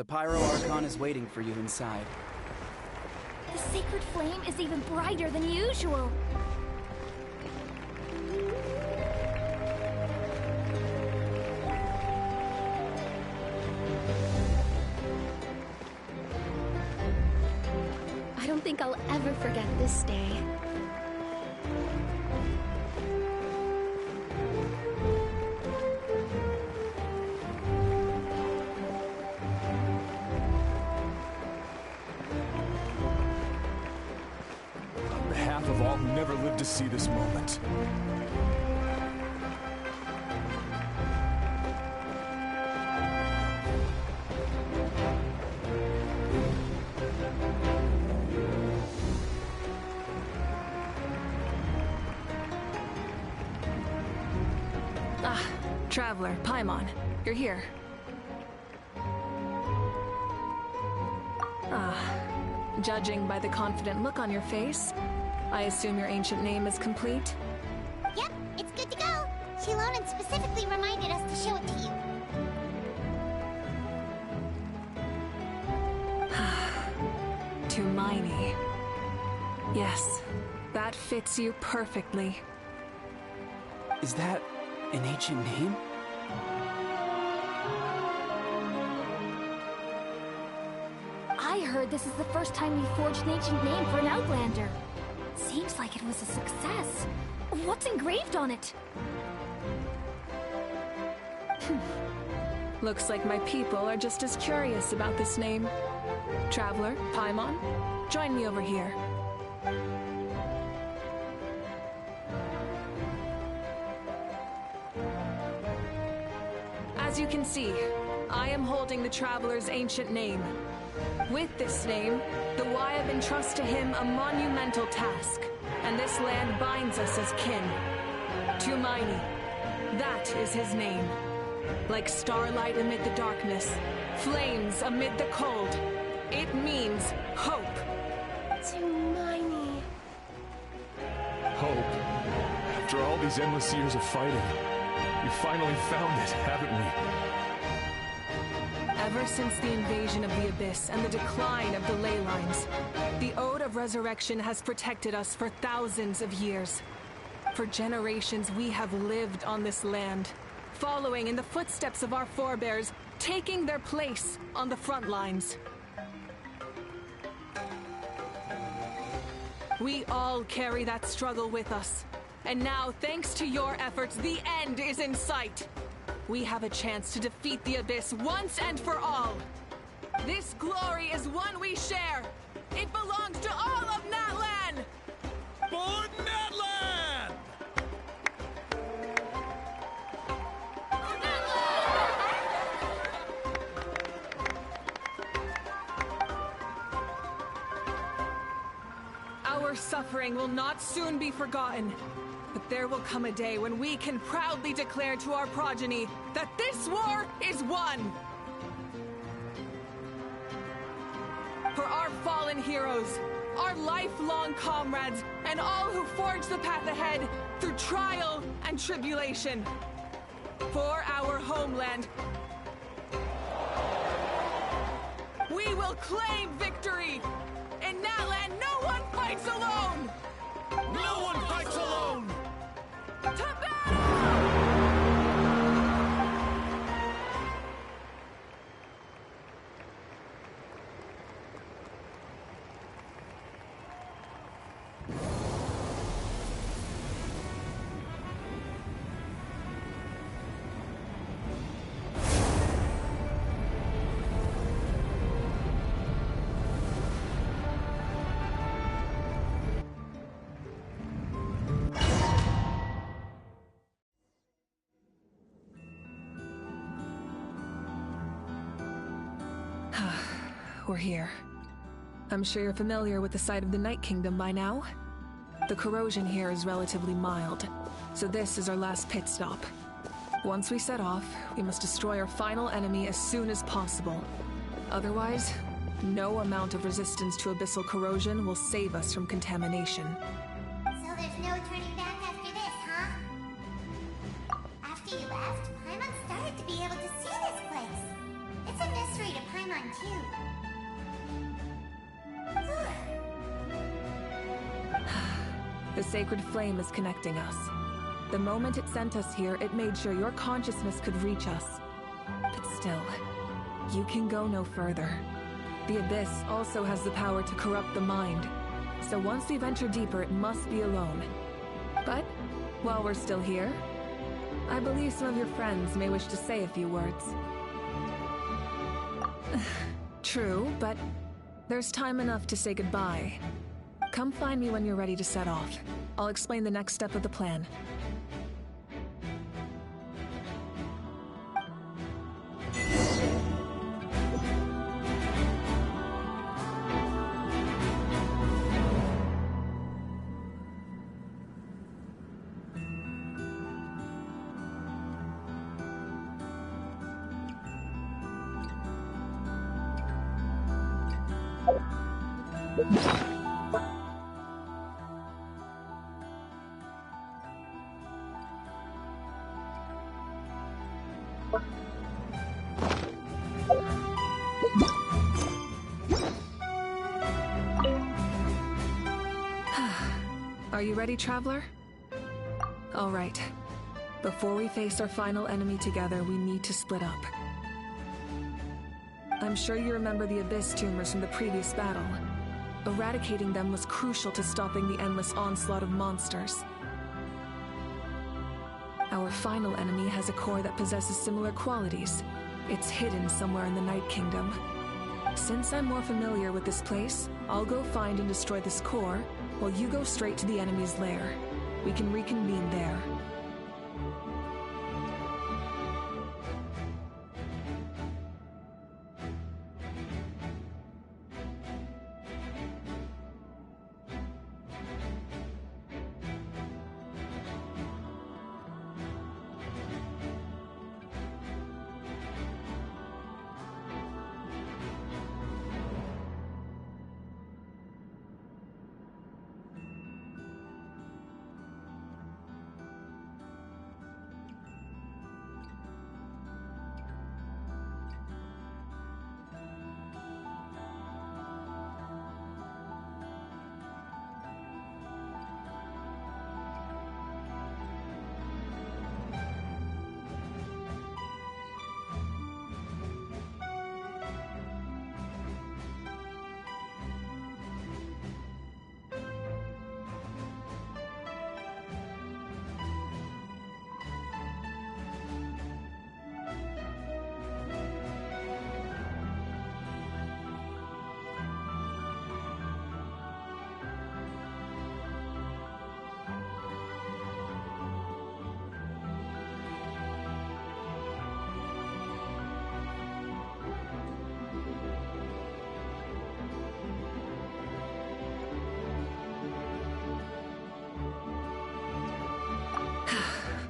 The Pyro Archon is waiting for you inside. The sacred flame is even brighter than usual. I don't think I'll ever forget this day. On behalf of all who never lived to see this moment. Traveler, Paimon, you're here. Judging by the confident look on your face, I assume your ancient name is complete? Yep, it's good to go. Shilonen specifically reminded us to show it to you. Tumaini. Yes, that fits you perfectly. Is that an ancient name? I heard this is the first time we forged an ancient name for an Outlander. Seems like it was a success. What's engraved on it? Looks like my people are just as curious about this name. Traveler, Paimon, join me over here. As you can see, I am holding the Traveler's ancient name. With this name, the Wyab entrust to him a monumental task, and this land binds us as kin. Tumaini, that is his name. Like starlight amid the darkness, flames amid the cold, it means hope. Tumaini. Hope. After all these endless years of fighting, we finally found it, haven't we? Ever since the invasion of the Abyss and the decline of the ley lines, the Ode of Resurrection has protected us for thousands of years. For generations we have lived on this land, following in the footsteps of our forebears, taking their place on the front lines. We all carry that struggle with us. And now, thanks to your efforts, the end is in sight. We have a chance to defeat the Abyss once and for all. This glory is one we share. It belongs to all of Natlan! For Natlan! Our suffering will not soon be forgotten. But there will come a day when we can proudly declare to our progeny that this war is won! For our fallen heroes, our lifelong comrades, and all who forge the path ahead through trial and tribulation. For our homeland, we will claim victory! In Natlan, no one fights alone! No one fights alone! To battle! We're here. I'm sure you're familiar with the site of the Night Kingdom by now. The corrosion here is relatively mild, so this is our last pit stop. Once we set off, we must destroy our final enemy as soon as possible. Otherwise, no amount of resistance to abyssal corrosion will save us from contamination. So there's no turning back after this, huh? After you left, Paimon started to be able to see this place. It's a mystery to Paimon too. The sacred flame is connecting us. The moment it sent us here, it made sure your consciousness could reach us. But still, you can go no further. The Abyss also has the power to corrupt the mind. So once we venture deeper, it must be alone. But, while we're still here, I believe some of your friends may wish to say a few words. True, but there's time enough to say goodbye. Come find me when you're ready to set off. I'll explain the next step of the plan. Are you ready, Traveler? All right. Before we face our final enemy together, we need to split up. I'm sure you remember the Abyss tumors from the previous battle. Eradicating them was crucial to stopping the endless onslaught of monsters. Our final enemy has a core that possesses similar qualities. It's hidden somewhere in the Night Kingdom. Since I'm more familiar with this place, I'll go find and destroy this core, while you go straight to the enemy's lair. We can reconvene there.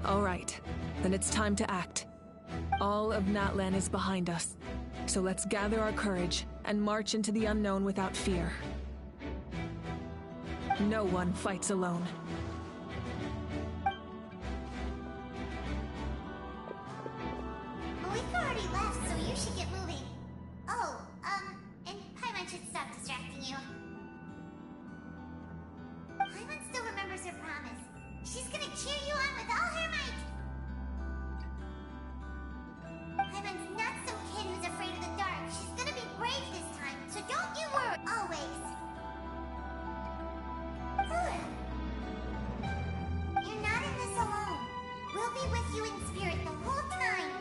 All right, then it's time to act. All of Natlan is behind us, so let's gather our courage and march into the unknown without fear. No one fights alone. Well, we've already left, so you should get moving. Oh, and Paimon should stop distracting you. Paimon still remembers her promise. She's gonna cheer you on with all her might. Paimon's not some kid who's afraid of the dark. She's gonna be brave this time, so don't you worry. Always. You're not in this alone. We'll be with you in spirit the whole time.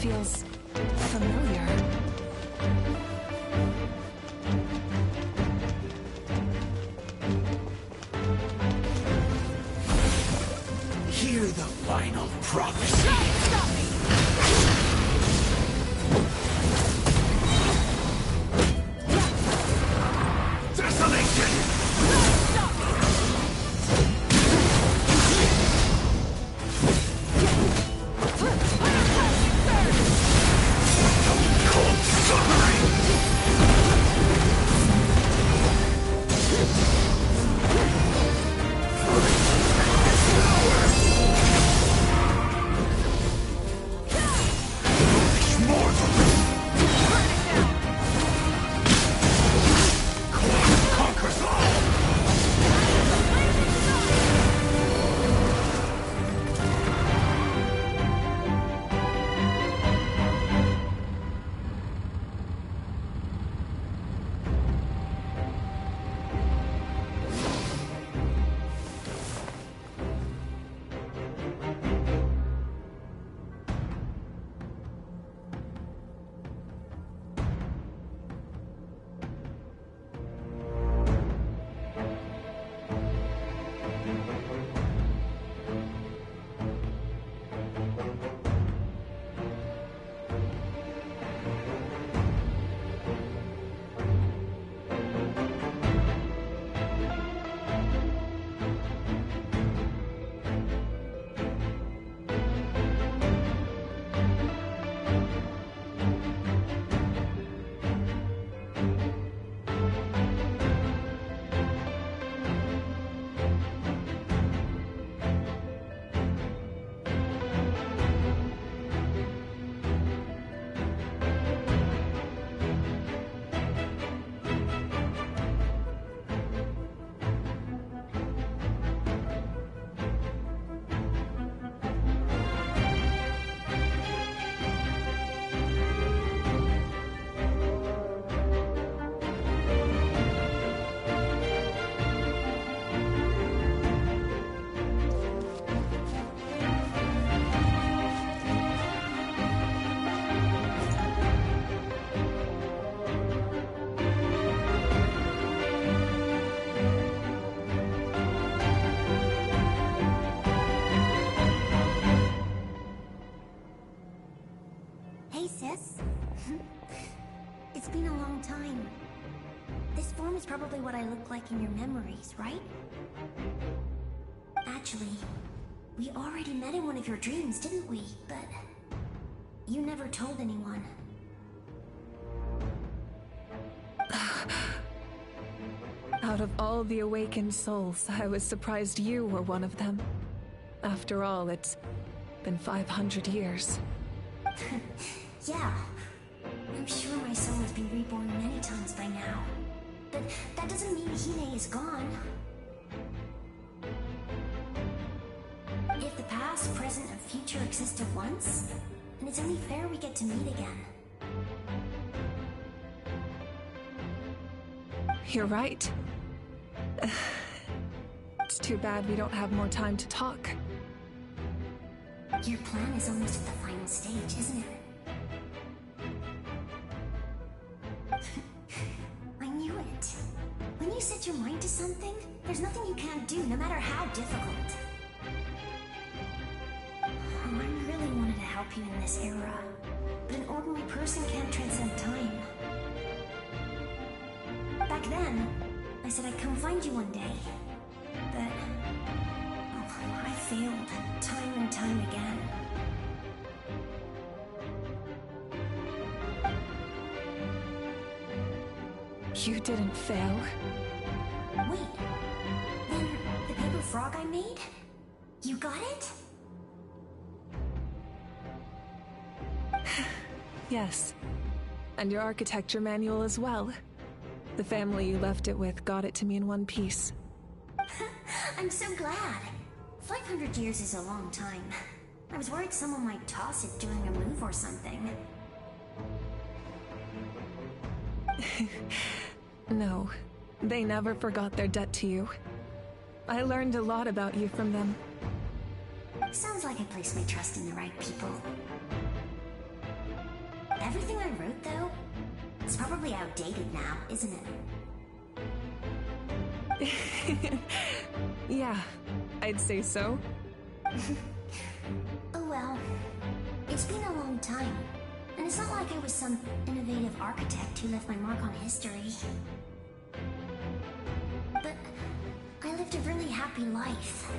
feels familiar. Hear the final prophecy. Stop me! Desolation! Cold suffering! Conquers all! Hey, sis. It's been a long time. This form is probably what I look like in your memories, right? Actually, we already met in one of your dreams, didn't we? But you never told anyone. Out of all the awakened souls, I was surprised you were one of them. After all, it's been 500 years. Yeah. I'm sure my soul has been reborn many times by now. But that doesn't mean Hine is gone. If the past, present, and future exist at once, then it's only fair we get to meet again. You're right. It's too bad we don't have more time to talk. Your plan is almost at the final stage, isn't it? I knew it. When you set your mind to something, there's nothing you can't do, no matter how difficult. I really wanted to help you in this era, but an ordinary person can't transcend time. Back then, I said I'd come find you one day, but I failed time and time again. You didn't fail. Wait, then the paper frog I made? You got it? Yes. And your architecture manual as well. The family you left it with got it to me in one piece. I'm so glad. 500 years is a long time. I was worried someone might toss it during a move or something. No, they never forgot their debt to you. I learned a lot about you from them. Sounds like I placed my trust in the right people. Everything I wrote, though, it's probably outdated now, isn't it? Yeah, I'd say so. Oh well. It's been a long time. And it's not like I was some innovative architect who left my mark on history. But I lived a really happy life.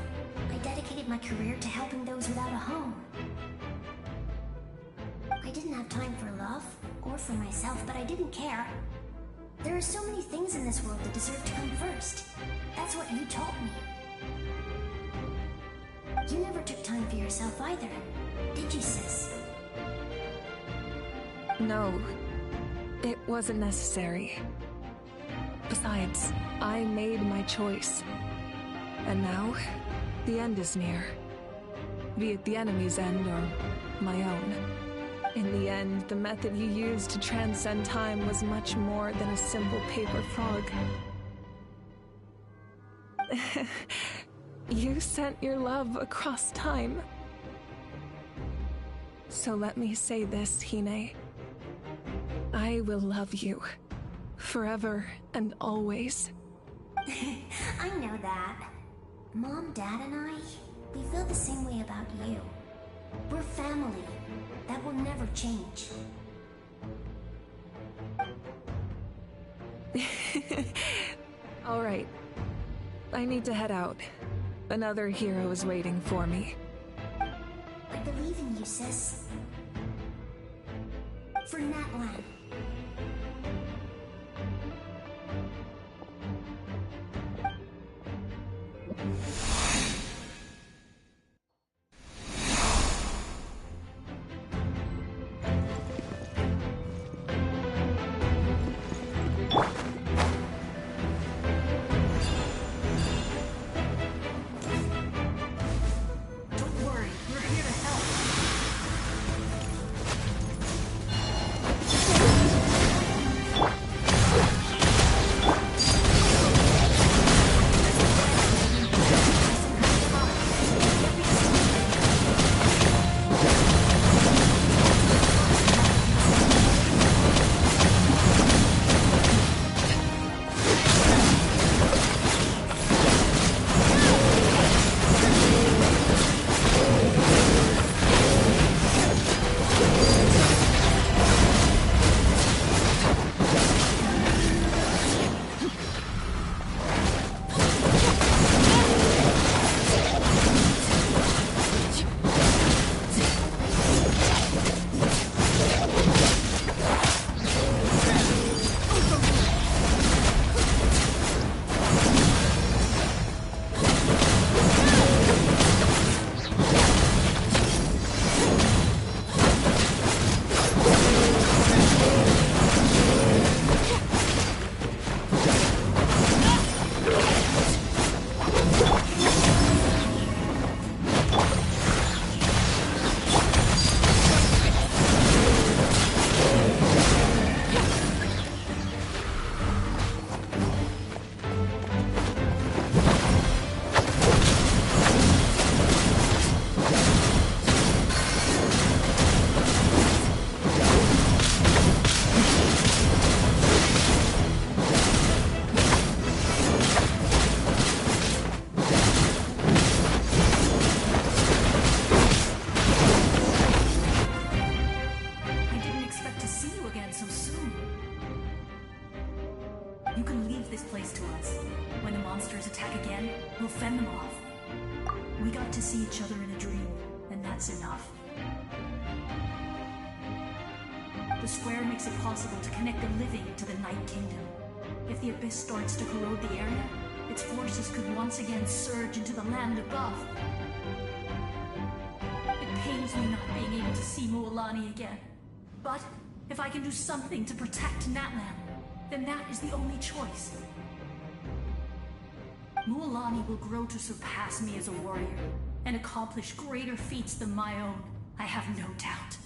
I dedicated my career to helping those without a home. I didn't have time for love, or for myself, but I didn't care. There are so many things in this world that deserve to come first. That's what you taught me. You never took time for yourself either, did you, sis? No, it wasn't necessary. Besides, I made my choice. And now, the end is near. Be it the enemy's end or my own. In the end, the method you used to transcend time was much more than a simple paper frog. You sent your love across time. So let me say this, Hine. I will love you. Forever and always. I know that. Mom, Dad, and I, we feel the same way about you. We're family. That will never change. All right. I need to head out. Another hero is waiting for me. I believe in you, sis. For Natlan. The square makes it possible to connect the living to the Night Kingdom. If the abyss starts to corrode the area, its forces could once again surge into the land above. It pains me not being able to see Mualani again. But if I can do something to protect Natlan, then that is the only choice. Mualani will grow to surpass me as a warrior and accomplish greater feats than my own, I have no doubt.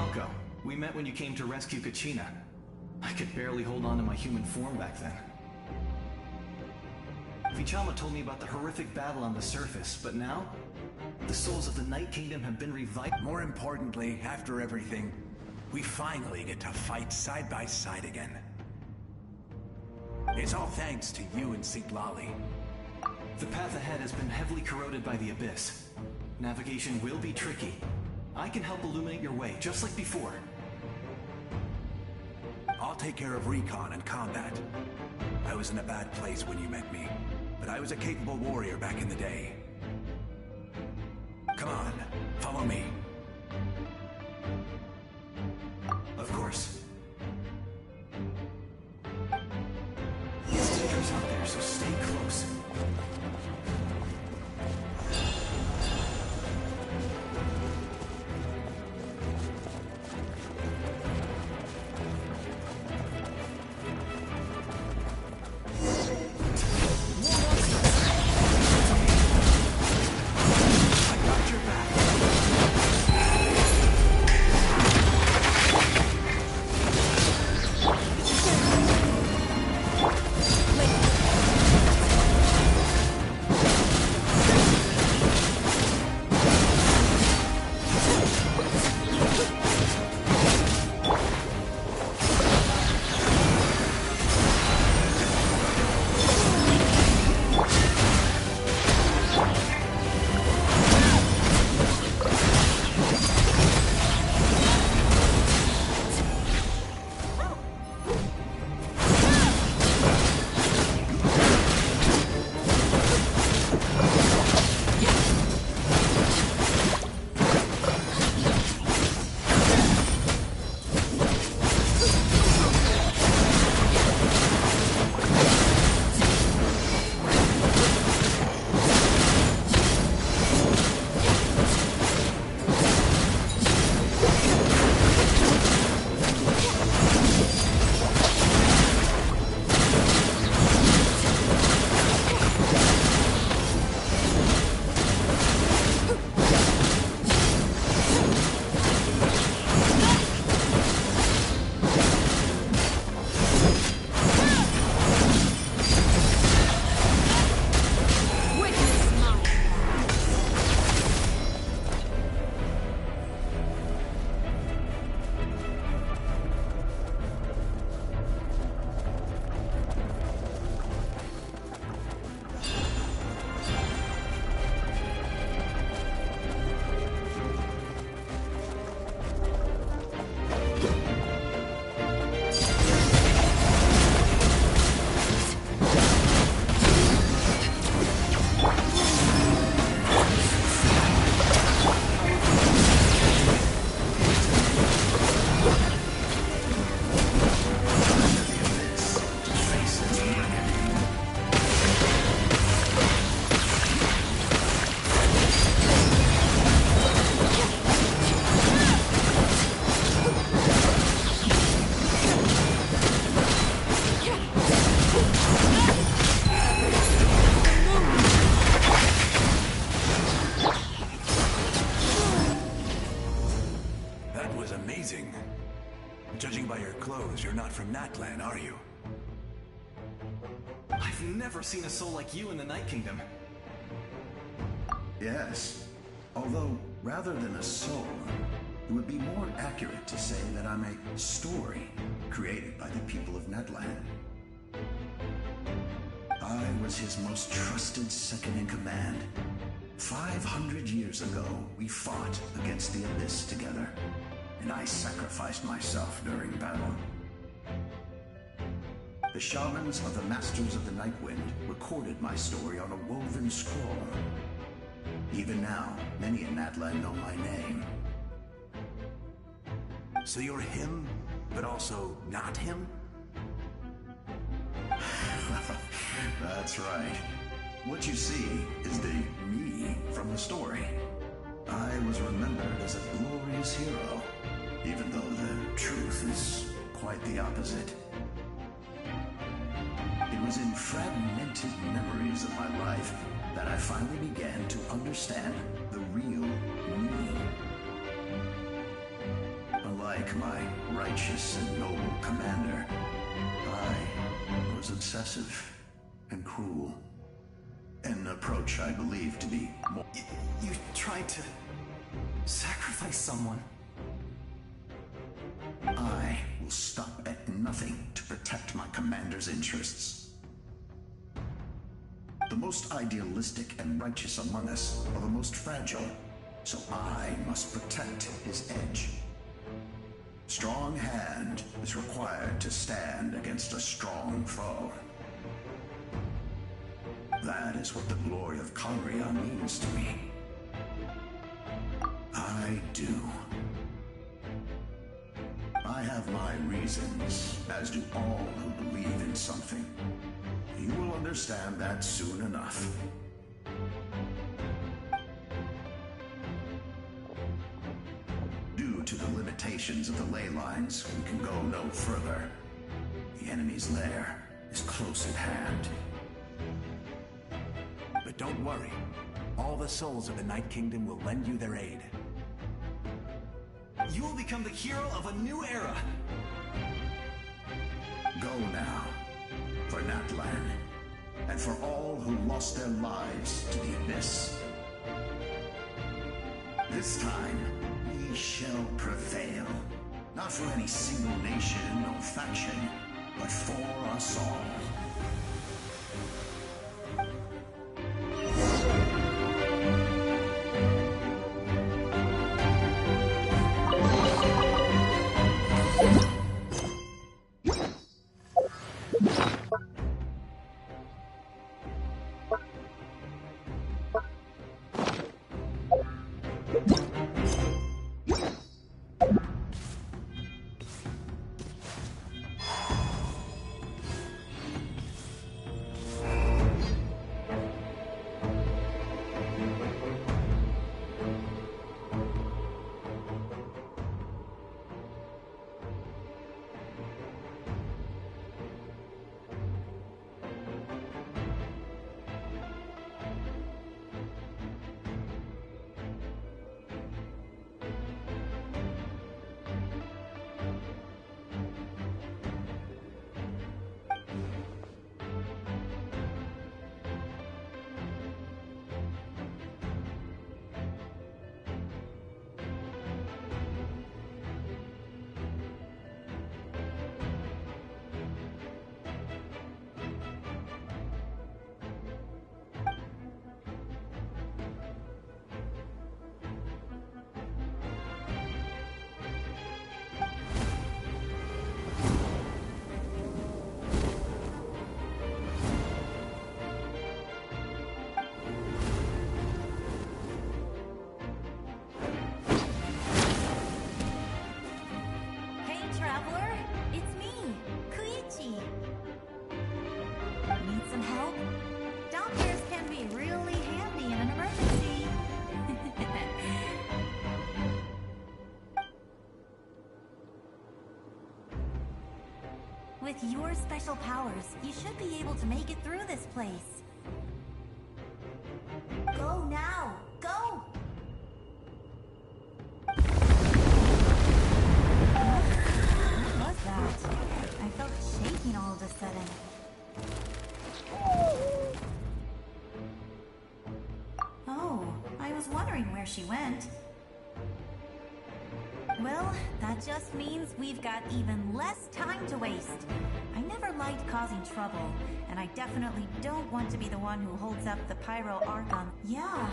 Falco. We met when you came to rescue Kachina. I could barely hold on to my human form back then. Vichama told me about the horrific battle on the surface, but now, the souls of the Night Kingdom have been revived. More importantly, after everything, we finally get to fight side by side again. It's all thanks to you and Citlali. The path ahead has been heavily corroded by the Abyss. Navigation will be tricky. I can help illuminate your way, just like before. I'll take care of recon and combat. I was in a bad place when you met me, but I was a capable warrior back in the day. Come on, follow me. Of course. It's dangerous out there, so stay close. Judging by your clothes, you're not from Natlan, are you? I've never seen a soul like you in the Night Kingdom. Yes. Although, rather than a soul, it would be more accurate to say that I'm a story created by the people of Natlan. I was his most trusted second-in-command. 500 years ago, we fought against the Abyss together, and I sacrificed myself during battle. The shamans of the Masters of the Night Wind recorded my story on a woven scroll. Even now, many in Natlan know my name. So you're him, but also not him? That's right. What you see is the me from the story. I was remembered as a glorious hero, even though the truth is quite the opposite. It was in fragmented memories of my life that I finally began to understand the real me. Unlike my righteous and noble commander, I was obsessive and cruel. An approach I believe to be more... You tried to sacrifice someone. I will stop at nothing to protect my commander's interests. The most idealistic and righteous among us are the most fragile, so I must protect his edge. Strong hand is required to stand against a strong foe. That is what the glory of Conria means to me. I do. I have my reasons, as do all who believe in something. You will understand that soon enough. Due to the limitations of the ley lines, we can go no further. The enemy's lair is close at hand. But don't worry. All the souls of the Night Kingdom will lend you their aid. You will become the hero of a new era. Go now, for Natlan, and for all who lost their lives to the Abyss. This time, we shall prevail. Not for any single nation or faction, but for us all. With your special powers, you should be able to make it through this place. Go now! Go! What was that? I felt shaking all of a sudden. Oh, I was wondering where she went. Well, that just means we've got even less time to waste. I never liked causing trouble, and I definitely don't want to be the one who holds up the Pyro Archon. Yeah.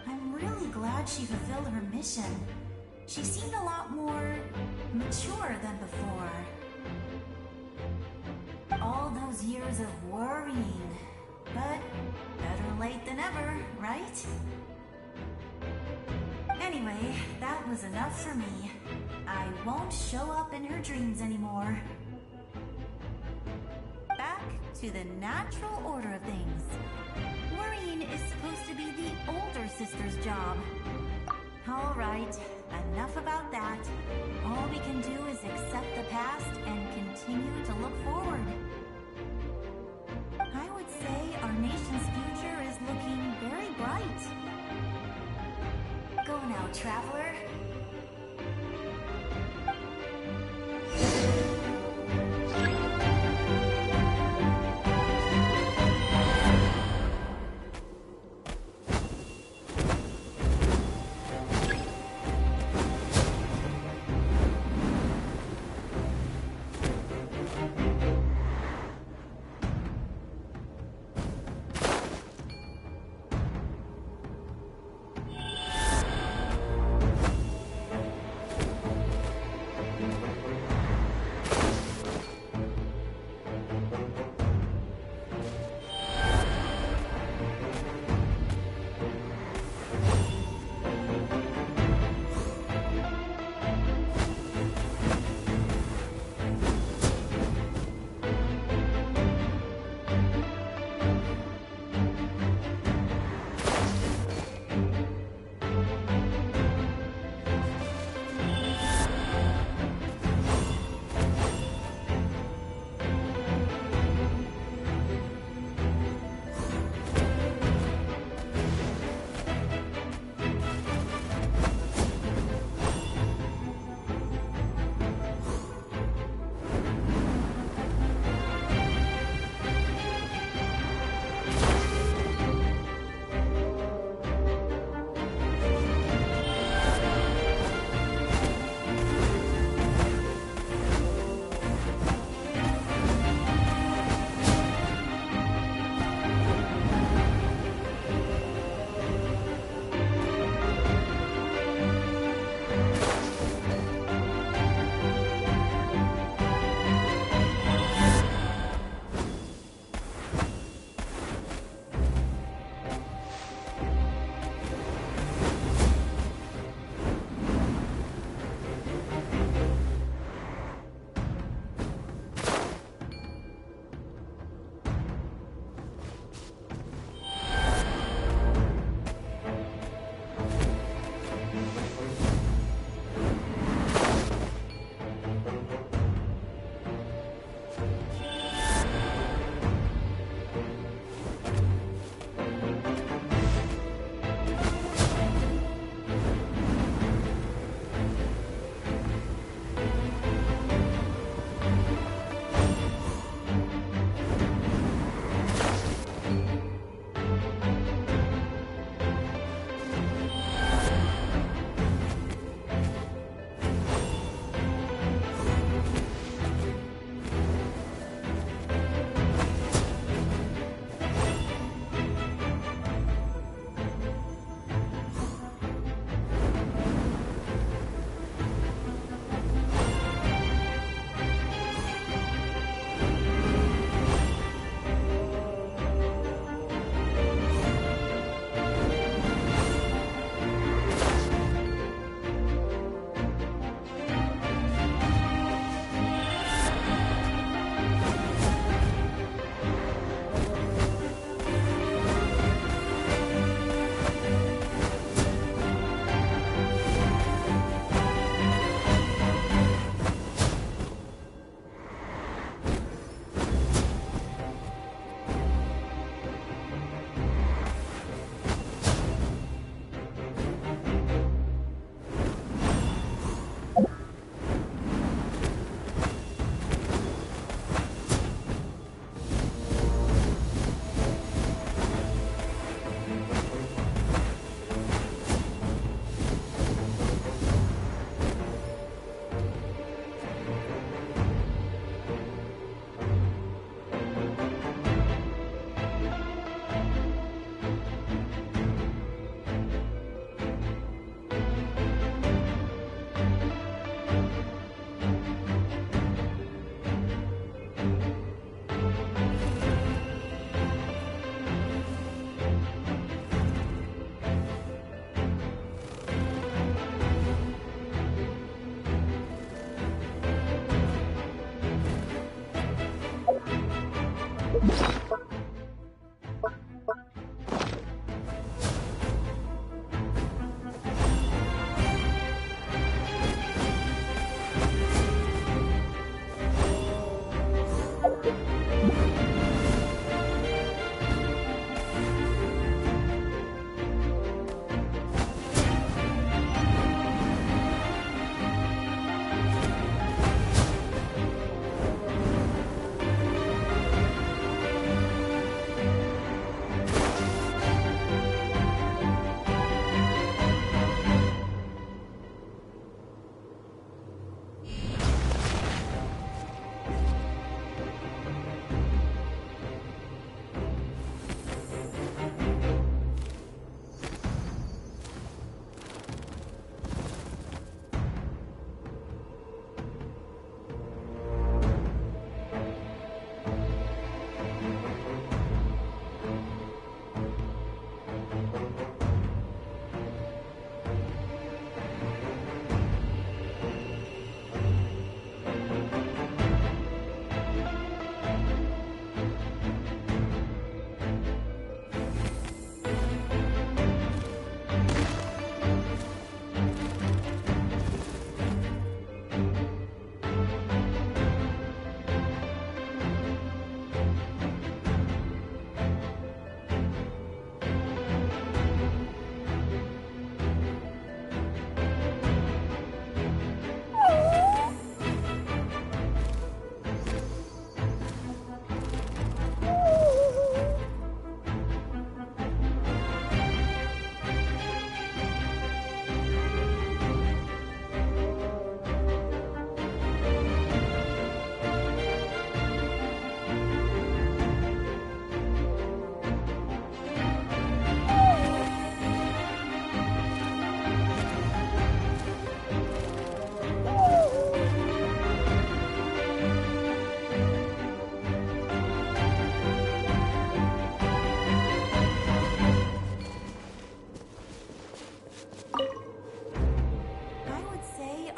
I'm really glad she fulfilled her mission. She seemed a lot more mature than before. All those years of worrying. But better late than ever, right? Anyway, that was enough for me. I won't show up in her dreams anymore. Back to the natural order of things. Worrying is supposed to be the older sister's job. Alright, enough about that. All we can do is accept the past and continue to look forward. I would say our nation's future is looking very bright. Go now, traveler?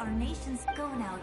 our nation's go now.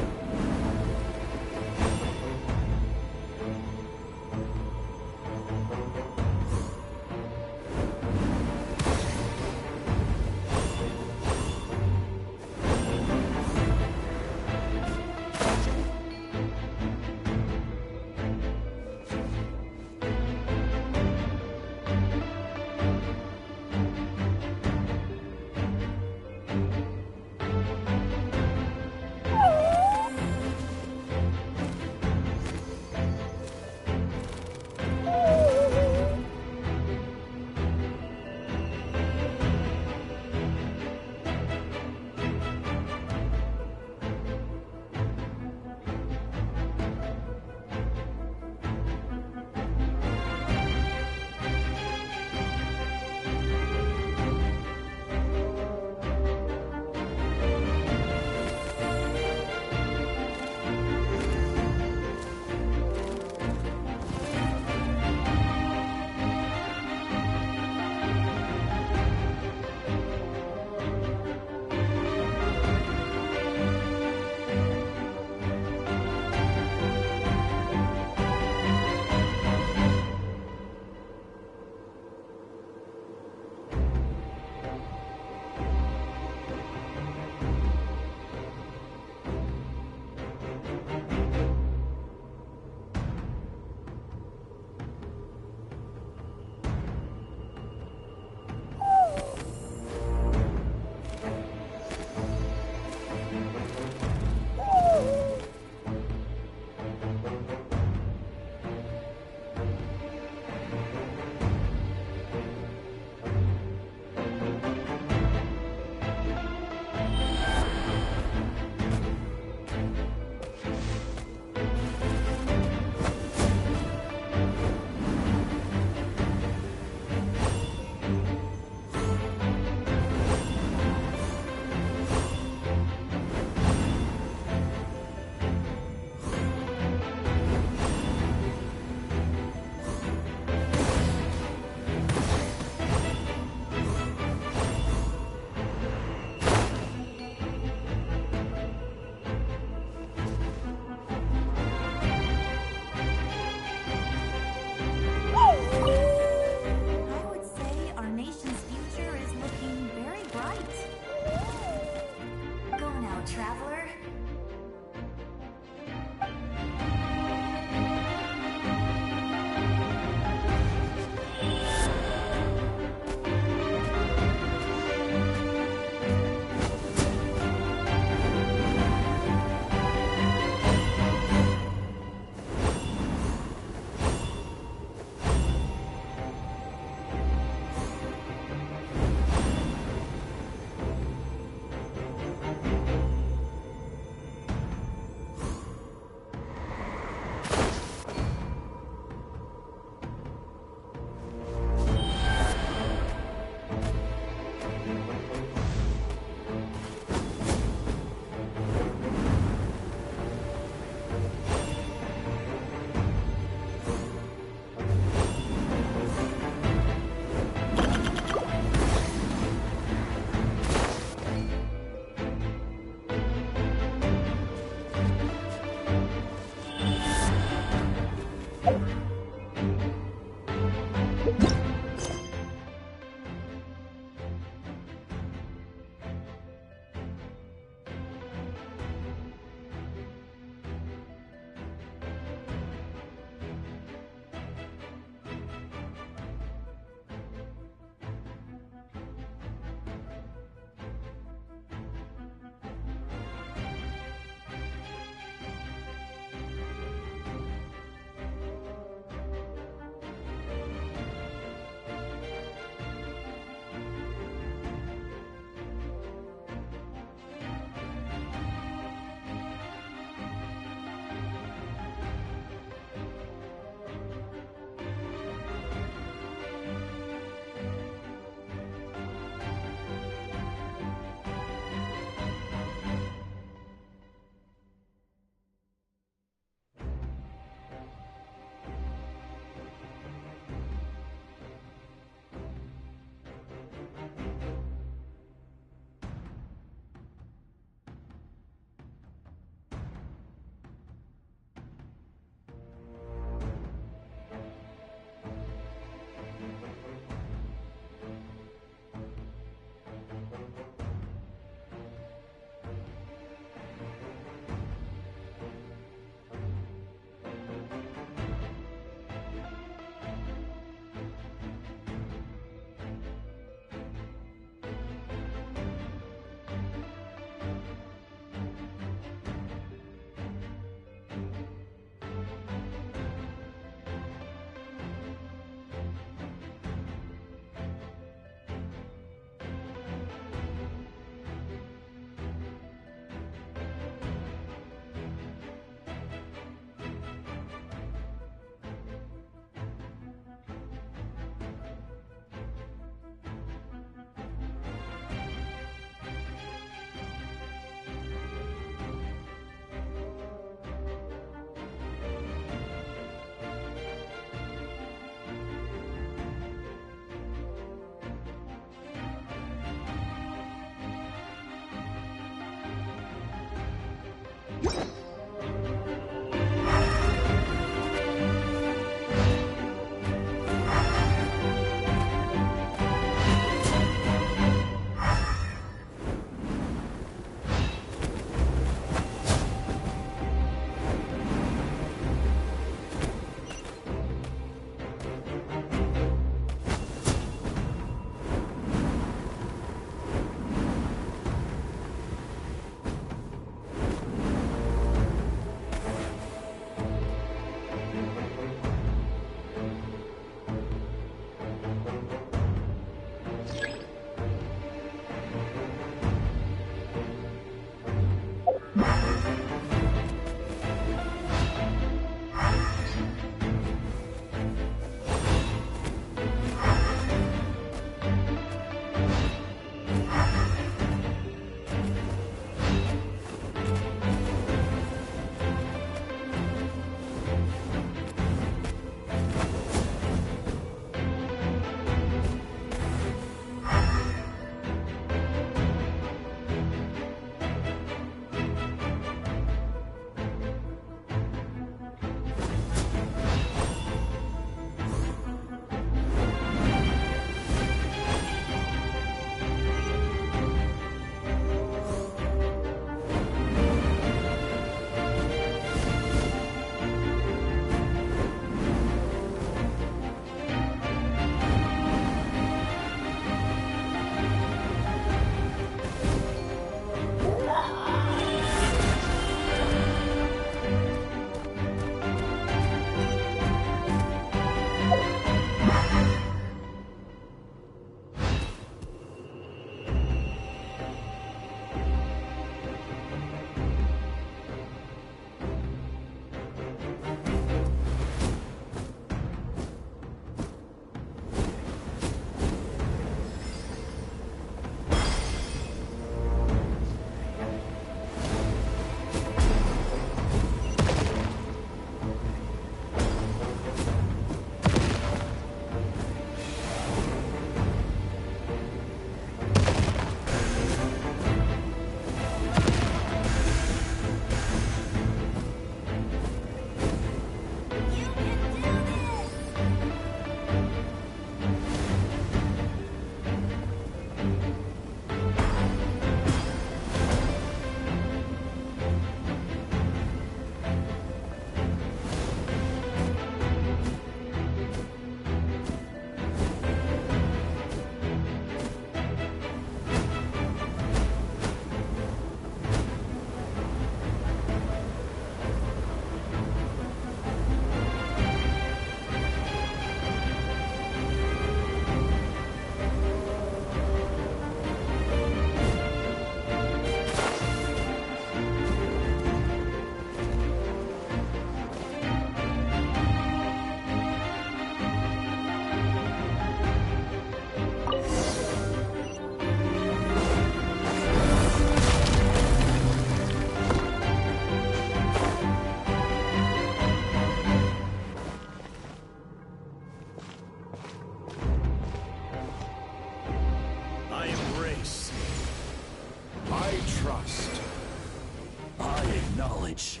knowledge.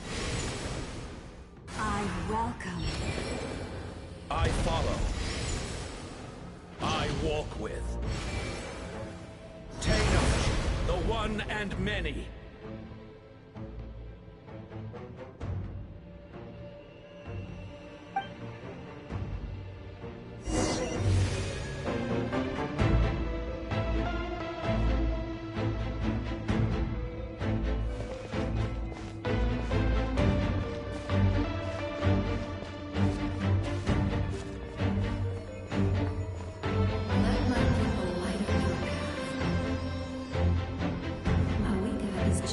I welcome. I follow. I walk with. Tenoch, the one and many. Let my people light up your path. Mawida is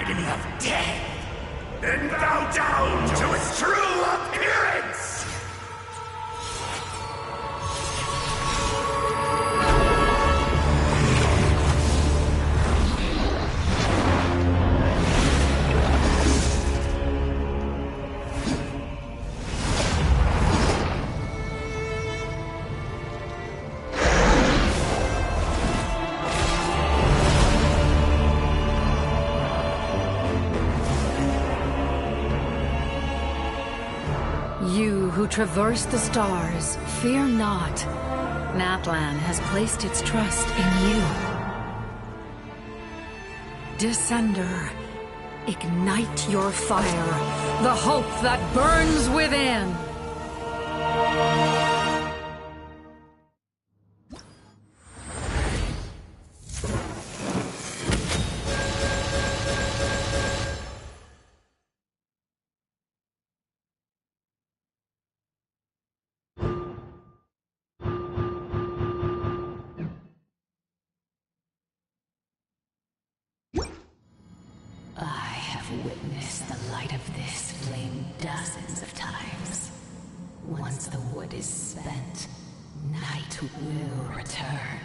agony of death, then bow down to its true appearance! You who traverse the stars, fear not. Natlan has placed its trust in you. Descender, ignite your fire, the hope that burns within! I have witnessed the light of this flame dozens of times. Once the wood is spent, night will return.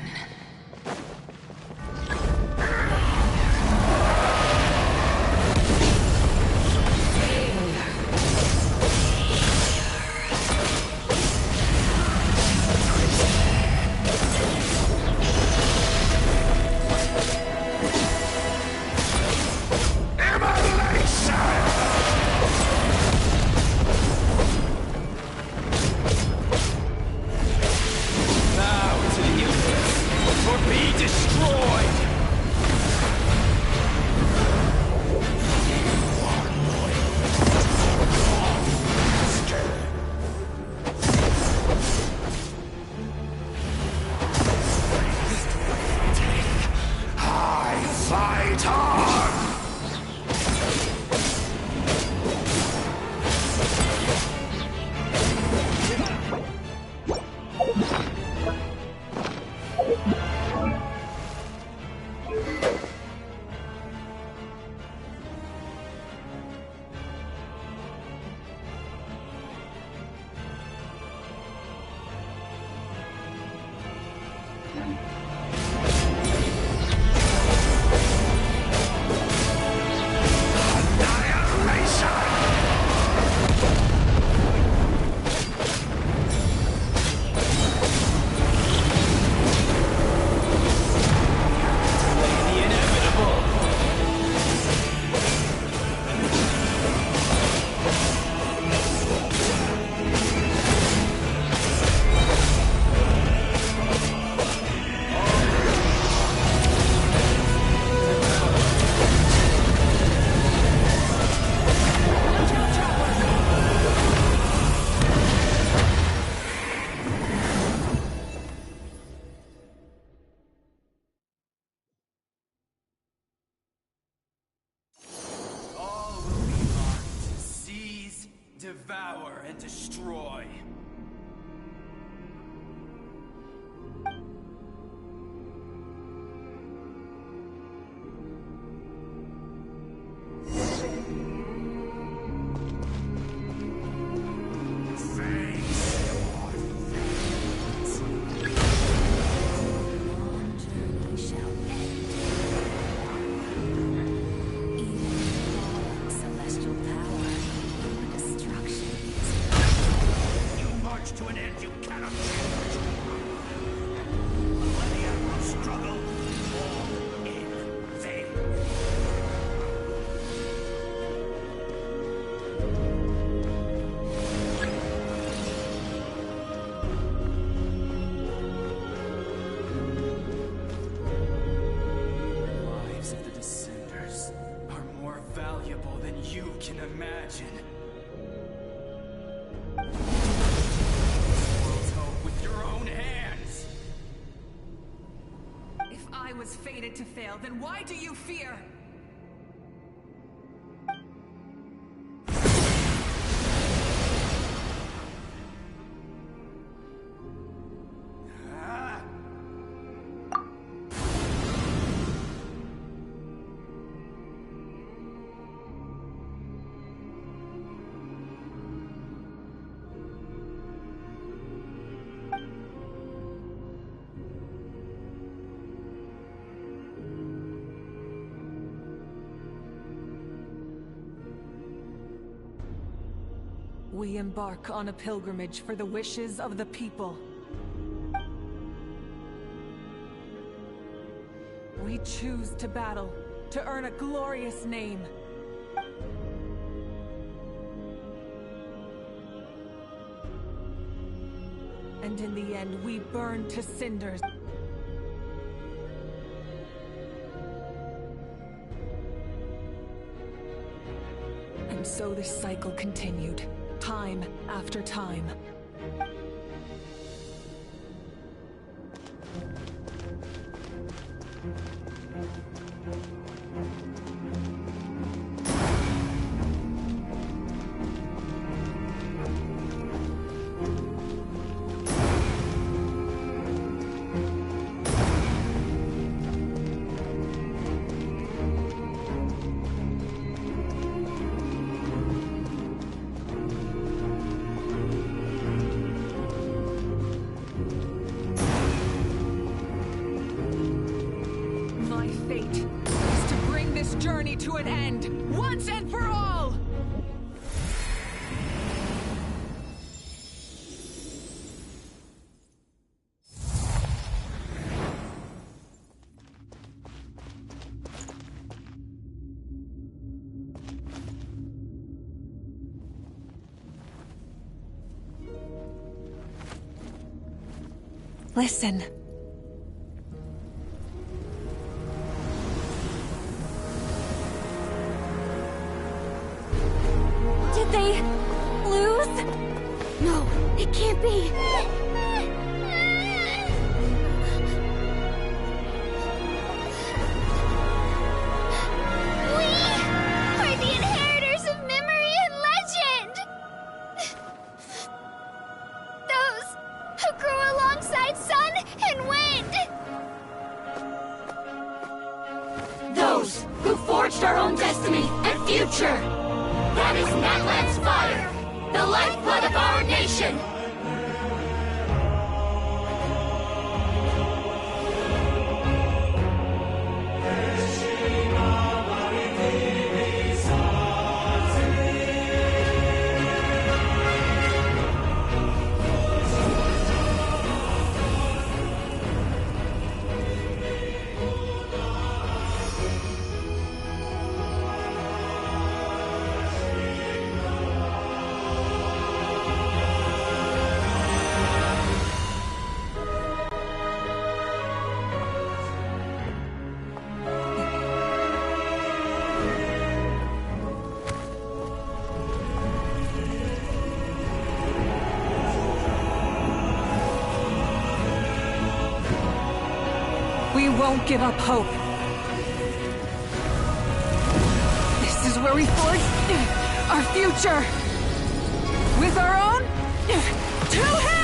Devour and destroy. Fated to fail, then why do you fear? We embark on a pilgrimage for the wishes of the people. We choose to battle, to earn a glorious name. And in the end, we burn to cinders. And so this cycle continued, time after time. Journey to an end, once and for all! Listen. Did they lose? No, it can't be. We are the inheritors of memory and legend. Those who grew alongside sun and wind. Those who forged our own destiny and future. That is Natlan's fire, the lifeblood of our nation! We won't give up hope. This is where we forge our future. With our own 2 hands!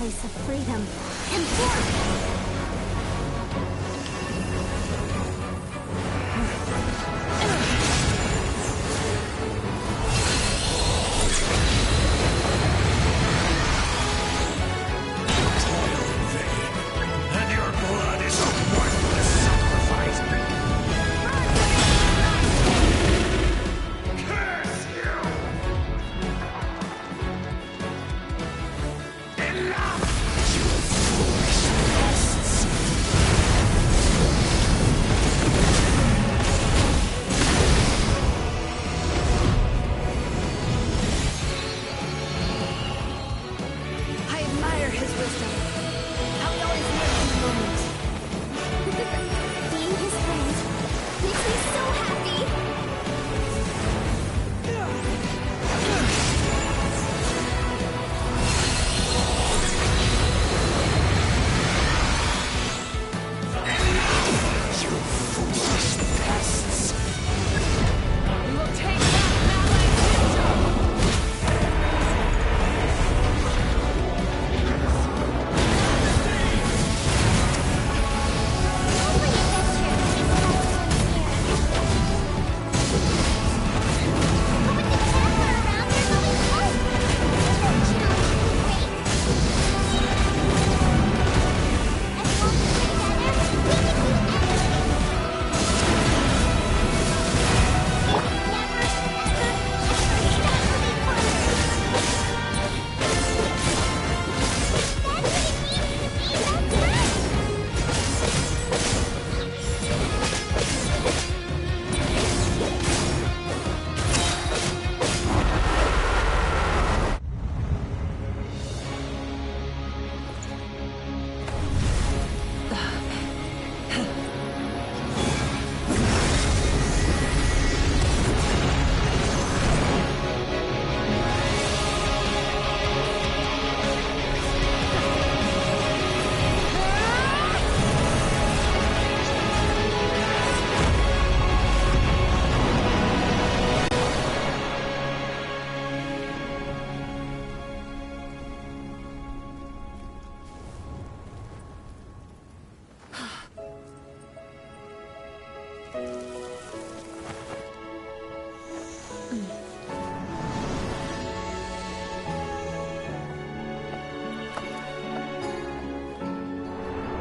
place of freedom and warmth.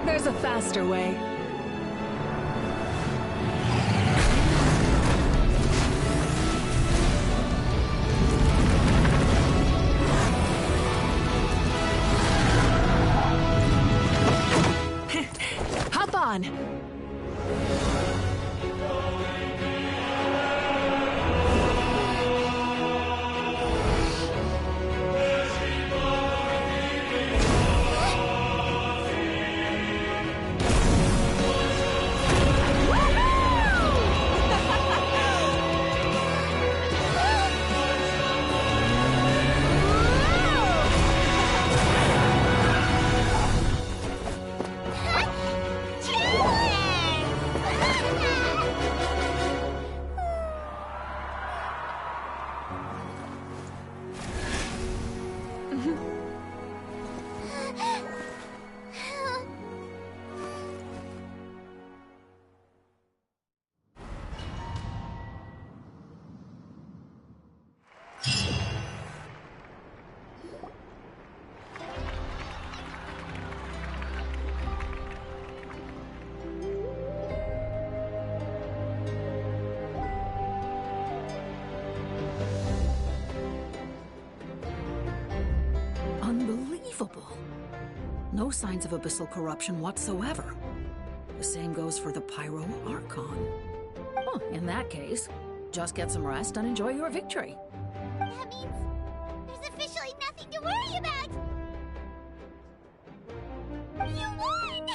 There's a faster way. Hop on! No signs of abyssal corruption whatsoever. The same goes for the Pyro Archon. Oh, in that case, just get some rest and enjoy your victory. That means there's officially nothing to worry about! You won!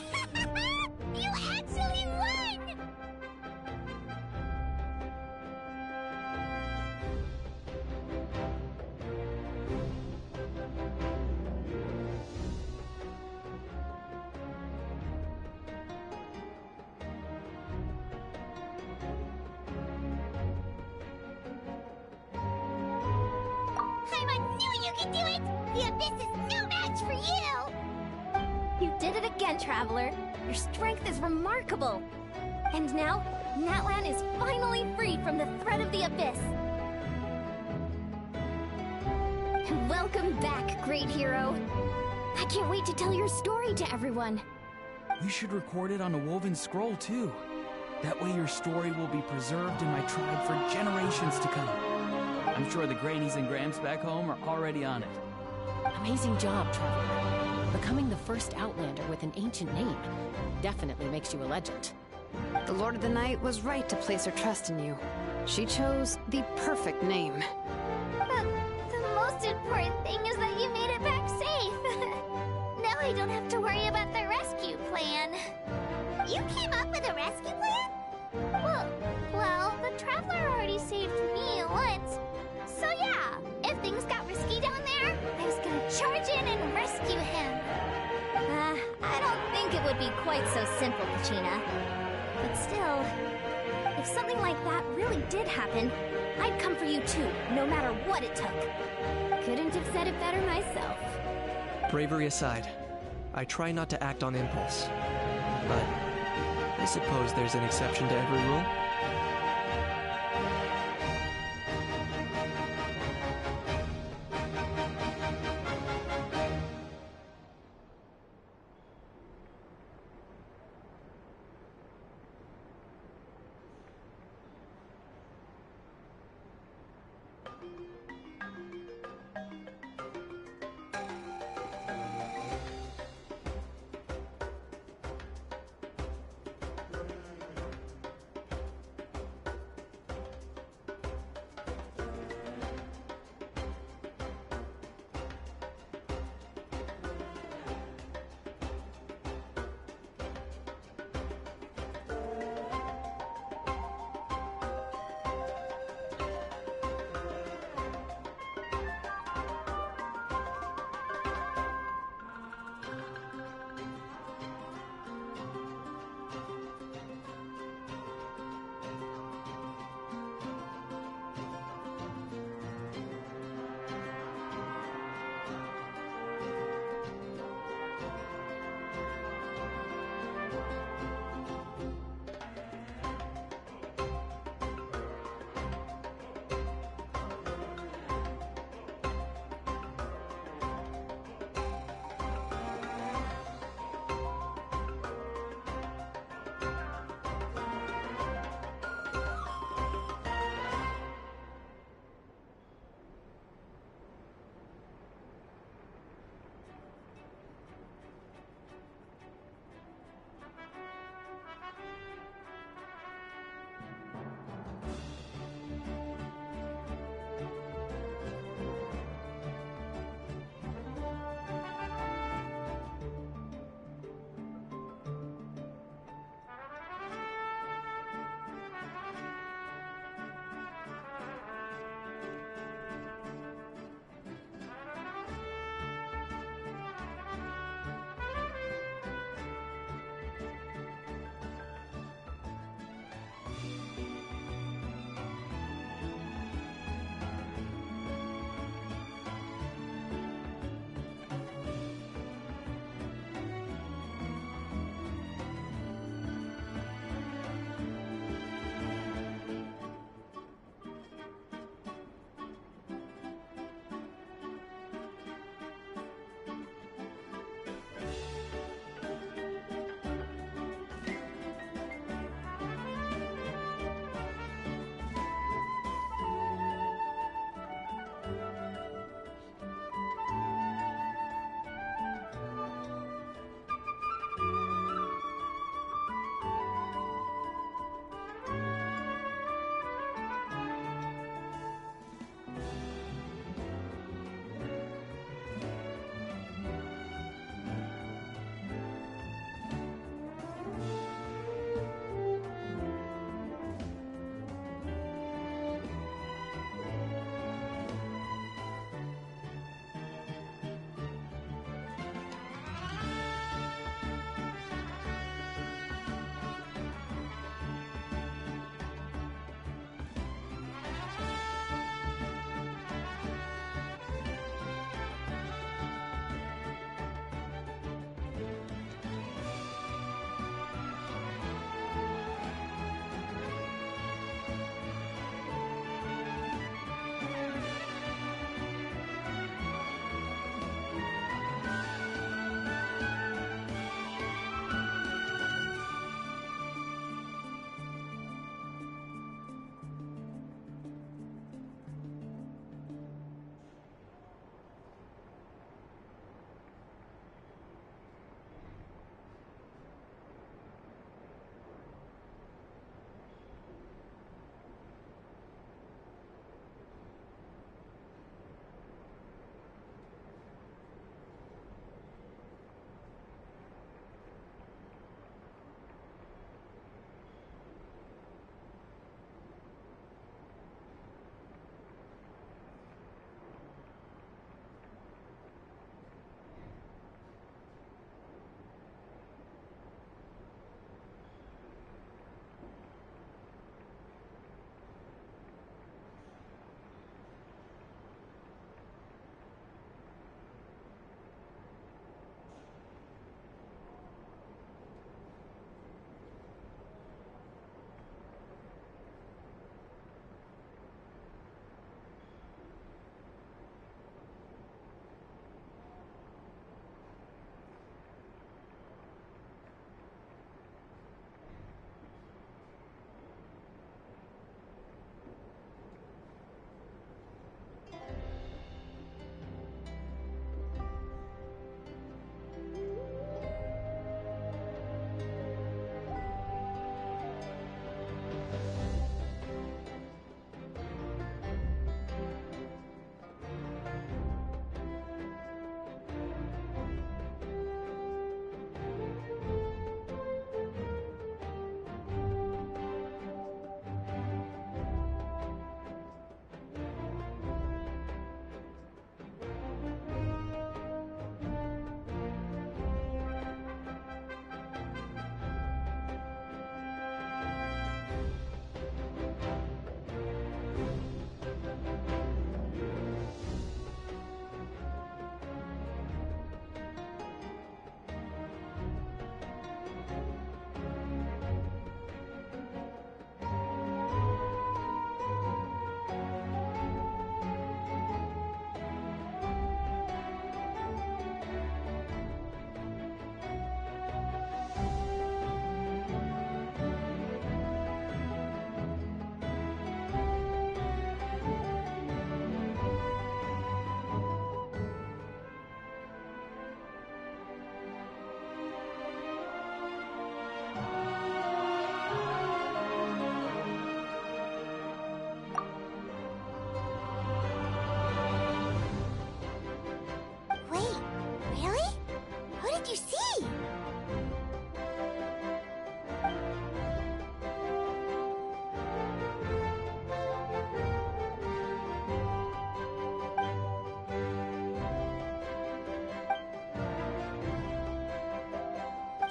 You actually won! I knew you could do it! The Abyss is no match for you! You did it again, Traveler. Your strength is remarkable. And now, Natlan is finally free from the threat of the Abyss. Welcome back, great hero. I can't wait to tell your story to everyone. We should record it on a woven scroll, too. That way your story will be preserved in my tribe for generations to come. I'm sure the Grannies and Grams back home are already on it. Amazing job, Traveler. Becoming the first Outlander with an ancient name definitely makes you a legend. The Lord of the Night was right to place her trust in you. She chose the perfect name. The most important thing is that you made it back safe. Now I don't have to worry about the rescue plan. You came up with a rescue plan? Well, the Traveler already saved me once. So yeah, if things got risky down there, I was gonna charge in and rescue him. I don't think it would be quite so simple, Kachina. But still, if something like that really did happen, I'd come for you too, no matter what it took. Couldn't have said it better myself. Bravery aside, I try not to act on impulse. But I suppose there's an exception to every rule.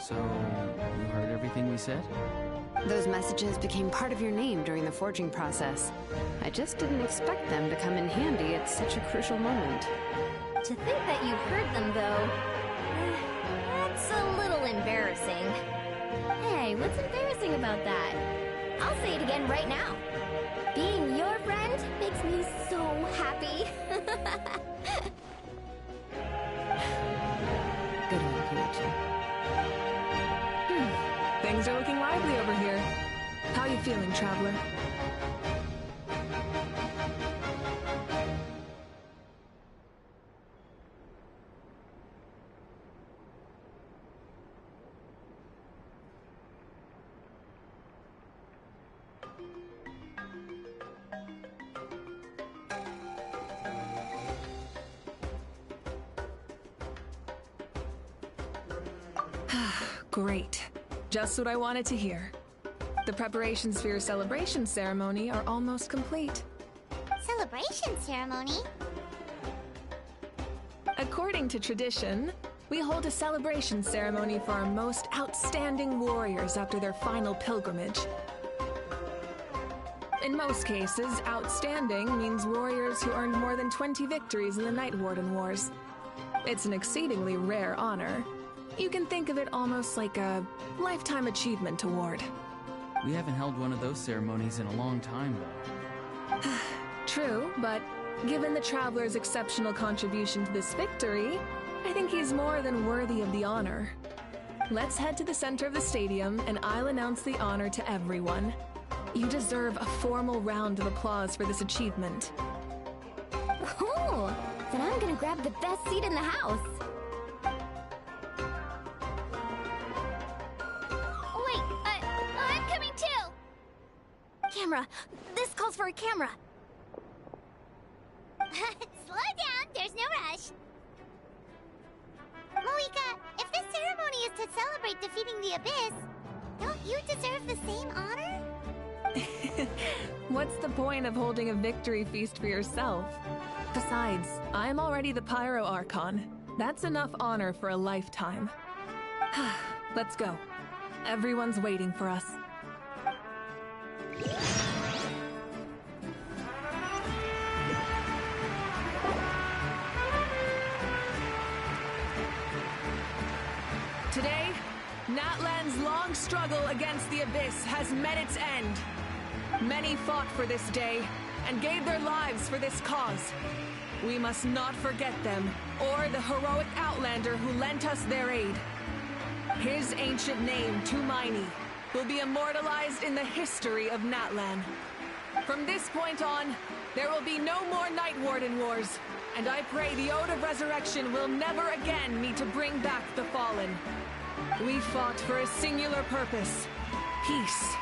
So, you heard everything we said? Those messages became part of your name during the forging process. I just didn't expect them to come in handy at such a crucial moment. To think that you heard them, though, that's a little embarrassing. Hey, what's embarrassing about that? I'll say it again right now. Being your friend makes me so happy. Good one, Koichi. Things are looking lively over here. How you feeling, Traveler? Great. Just what I wanted to hear. The preparations for your celebration ceremony are almost complete. Celebration ceremony? According to tradition, we hold a celebration ceremony for our most outstanding warriors after their final pilgrimage. In most cases, outstanding means warriors who earned more than 20 victories in the Night Warden Wars. It's an exceedingly rare honor. You can think of it almost like a lifetime achievement award. We haven't held one of those ceremonies in a long time, though. True, but given the Traveler's exceptional contribution to this victory, I think he's more than worthy of the honor. Let's head to the center of the stadium, and I'll announce the honor to everyone. You deserve a formal round of applause for this achievement. Cool! Then I'm gonna grab the best seat in the house. Camera! This calls for a camera! Slow down, there's no rush. Moika, if this ceremony is to celebrate defeating the Abyss, don't you deserve the same honor? What's the point of holding a victory feast for yourself? Besides, I'm already the Pyro Archon. That's enough honor for a lifetime. Let's go. Everyone's waiting for us. Today, Natlan's long struggle against the Abyss has met its end. Many fought for this day and gave their lives for this cause. We must not forget them or the heroic Outlander who lent us their aid. His ancient name, Tumaini, will be immortalized in the history of Natlan. From this point on, there will be no more Night Warden Wars, and I pray the Ode of Resurrection will never again need to bring back the Fallen. We fought for a singular purpose, peace,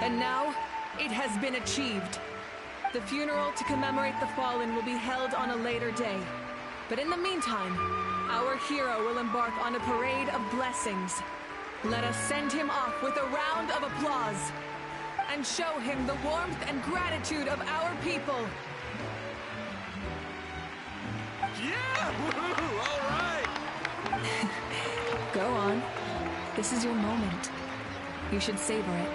and now it has been achieved. The funeral to commemorate the Fallen will be held on a later day, but in the meantime, our hero will embark on a parade of blessings. Let us send him off with a round of applause and show him the warmth and gratitude of our people. Yeah! Woohoo! All right! Go on. This is your moment. You should savor it.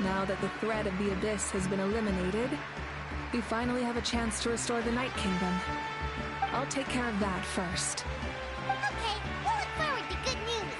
Now that the threat of the Abyss has been eliminated, we finally have a chance to restore the Night Kingdom. I'll take care of that first. Okay, we'll look forward to good news.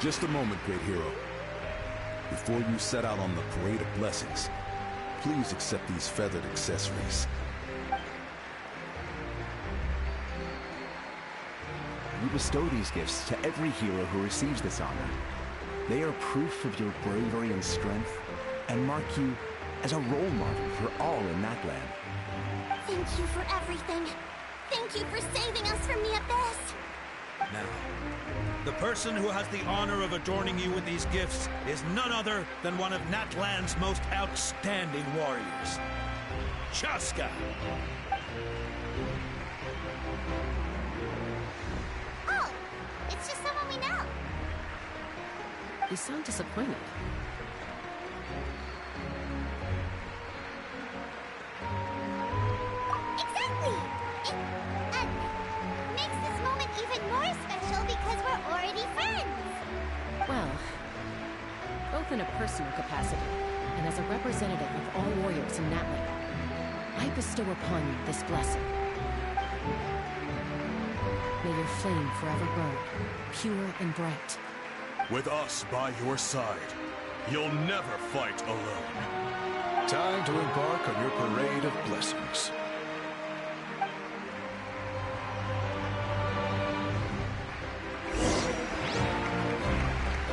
Just a moment, great hero. Before you set out on the Parade of Blessings, please accept these feathered accessories. You bestow these gifts to every hero who receives this honor. They are proof of your bravery and strength, and mark you as a role model for all in that land. Thank you for everything. Thank you for saving us from the abyss. Now, the person who has the honor of adorning you with these gifts is none other than one of Natlan's most outstanding warriors, Chaska. Oh, it's just someone we know. You sound disappointed. Exactly! It makes this moment even more special because we're already friends! Well, both in a personal capacity and as a representative of all warriors in Natlan, I bestow upon you this blessing. May your flame forever burn, pure and bright. With us by your side, you'll never fight alone. Time to embark on your Parade of Blessings.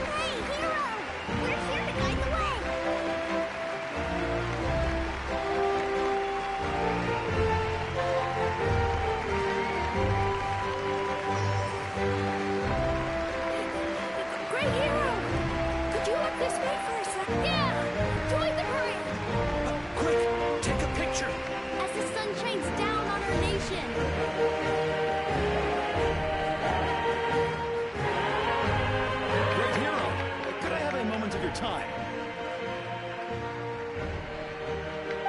Hey, hero! We're here to guide the way! Great hero! Could you look this way for a second? Yeah! Join the parade! Quick, take a picture. As the sun shines down on our nation! Great hero! Could I have a moment of your time?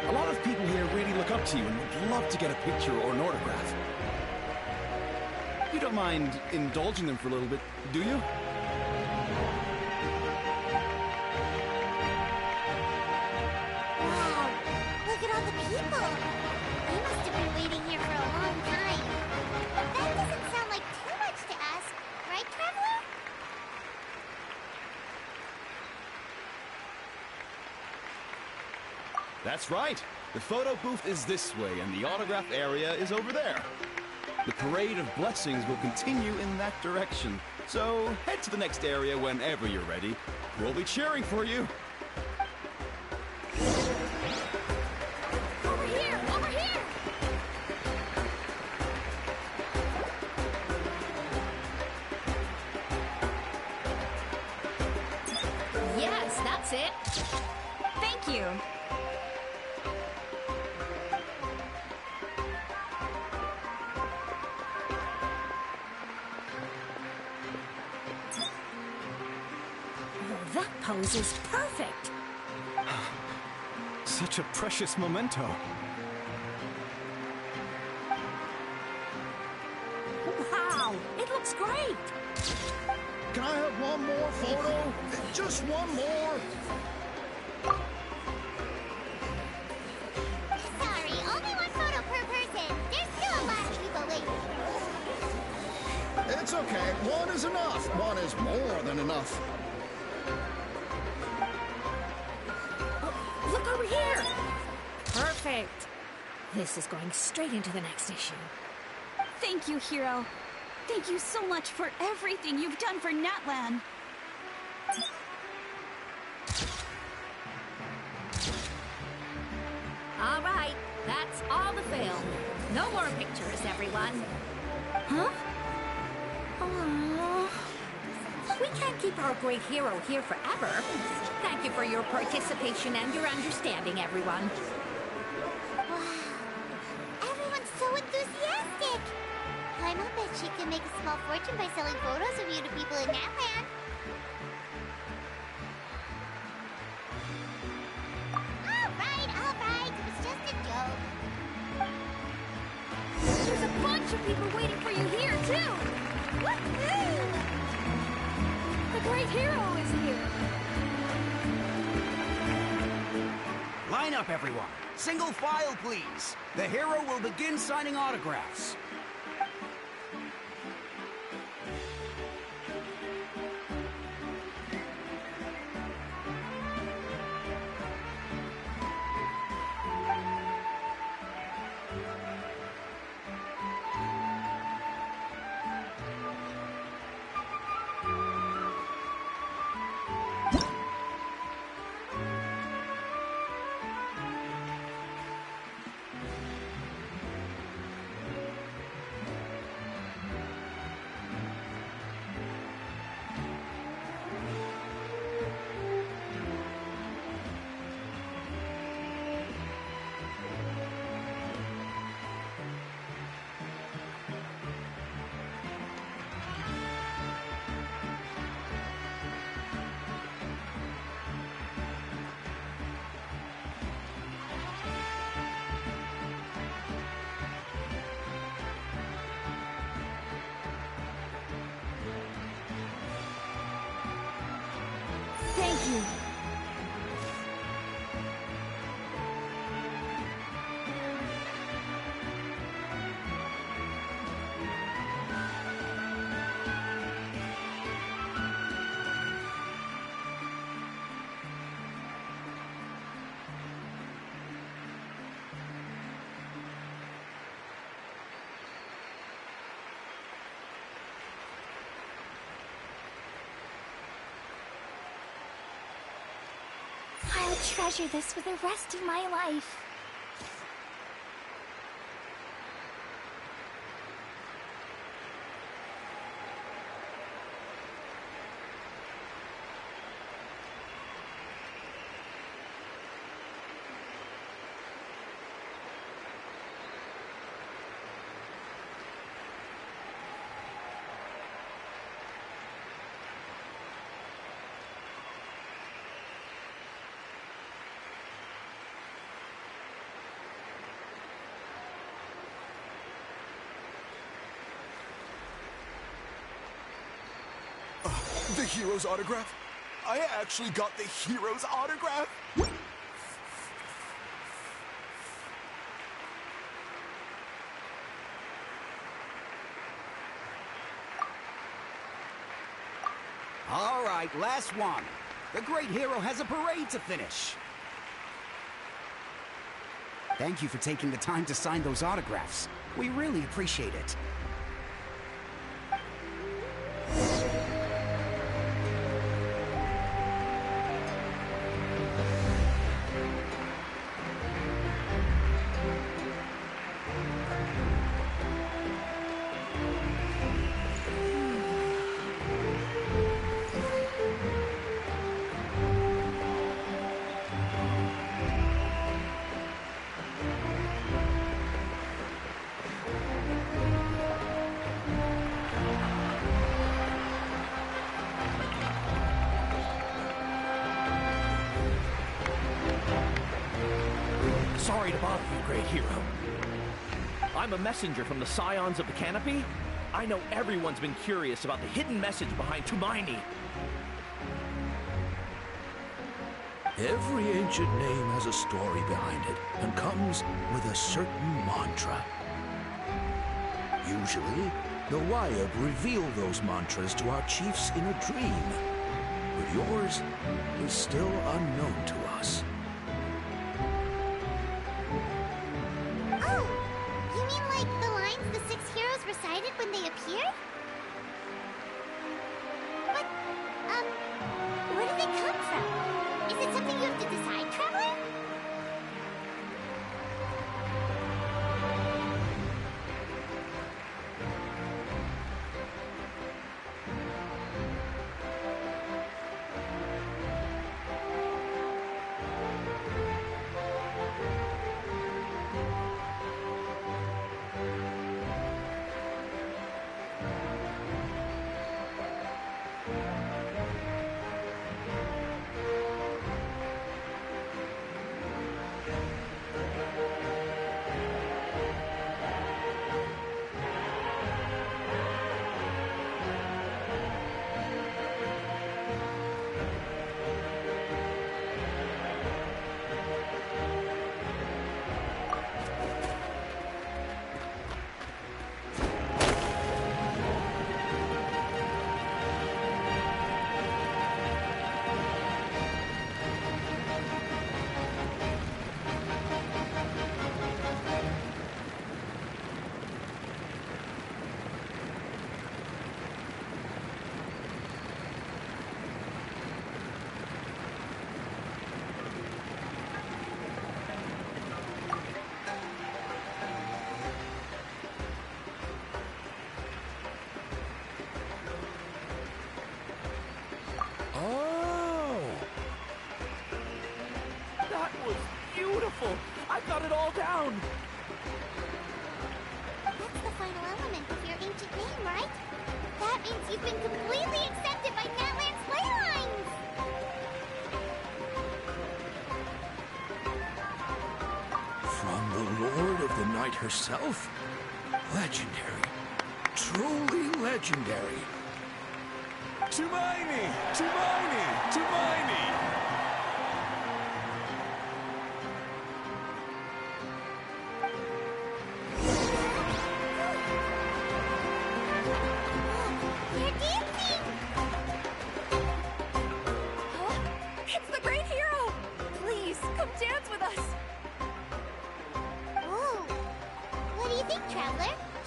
A lot of people here really look up to you and would love to get a picture or an autograph. You don't mind indulging them for a little bit, do you? Wow! Look at all the people! They must have been waiting here for a long time. That doesn't sound like too much to ask, right, Traveler? That's right. The photo booth is this way, and the autograph area is over there. The Parade of Blessings will continue in that direction. So head to the next area whenever you're ready. We'll be cheering for you. Over here! Over here! Yes, that's it. Thank you. Oh, that pose is perfect. Such a precious memento. Wow, it looks great. Can I have one more photo? Just one more. Sorry, only one photo per person. There's still a lot of people waiting. It's okay. One is enough. One is more than enough. Look over here. Perfect. This is going straight into the next issue. Thank you, hero. Thank you so much for everything you've done for Natlan. All right, that's all the film. No more pictures, everyone. Huh? Aww. We can't keep our great hero here forever. Thank you for your participation and your understanding, everyone. Wow. Everyone's so enthusiastic. I'll bet she can make a small fortune by selling photos of you to people in Natlan. All right. It was just a joke. There's a bunch of people waiting for you here, too. Woohoo! The great hero is here. Line up, everyone. Single file, please. The hero will begin signing autographs. you. I'll treasure this for the rest of my life. The hero's autograph? I actually got the hero's autograph? All right, last one. The great hero has a parade to finish. Thank you for taking the time to sign those autographs. We really appreciate it. Sorry to bother you, great hero. I'm a messenger from the Scions of the Canopy. I know everyone's been curious about the hidden message behind Tumaini. Every ancient name has a story behind it and comes with a certain mantra. Usually, the Wayab reveal those mantras to our chiefs in a dream. But yours is still unknown to us. Oh, you mean like the lines the 6 heroes recited when they appeared? But, where do they come from? Is it something you have to decide, Traveler? I got it all down! That's the final element of your ancient name, right? That means you've been completely accepted by Natlan's leylines! From the Lord of the Night herself? Legendary. Truly legendary. Tumaini! Tumaini! Tumaini!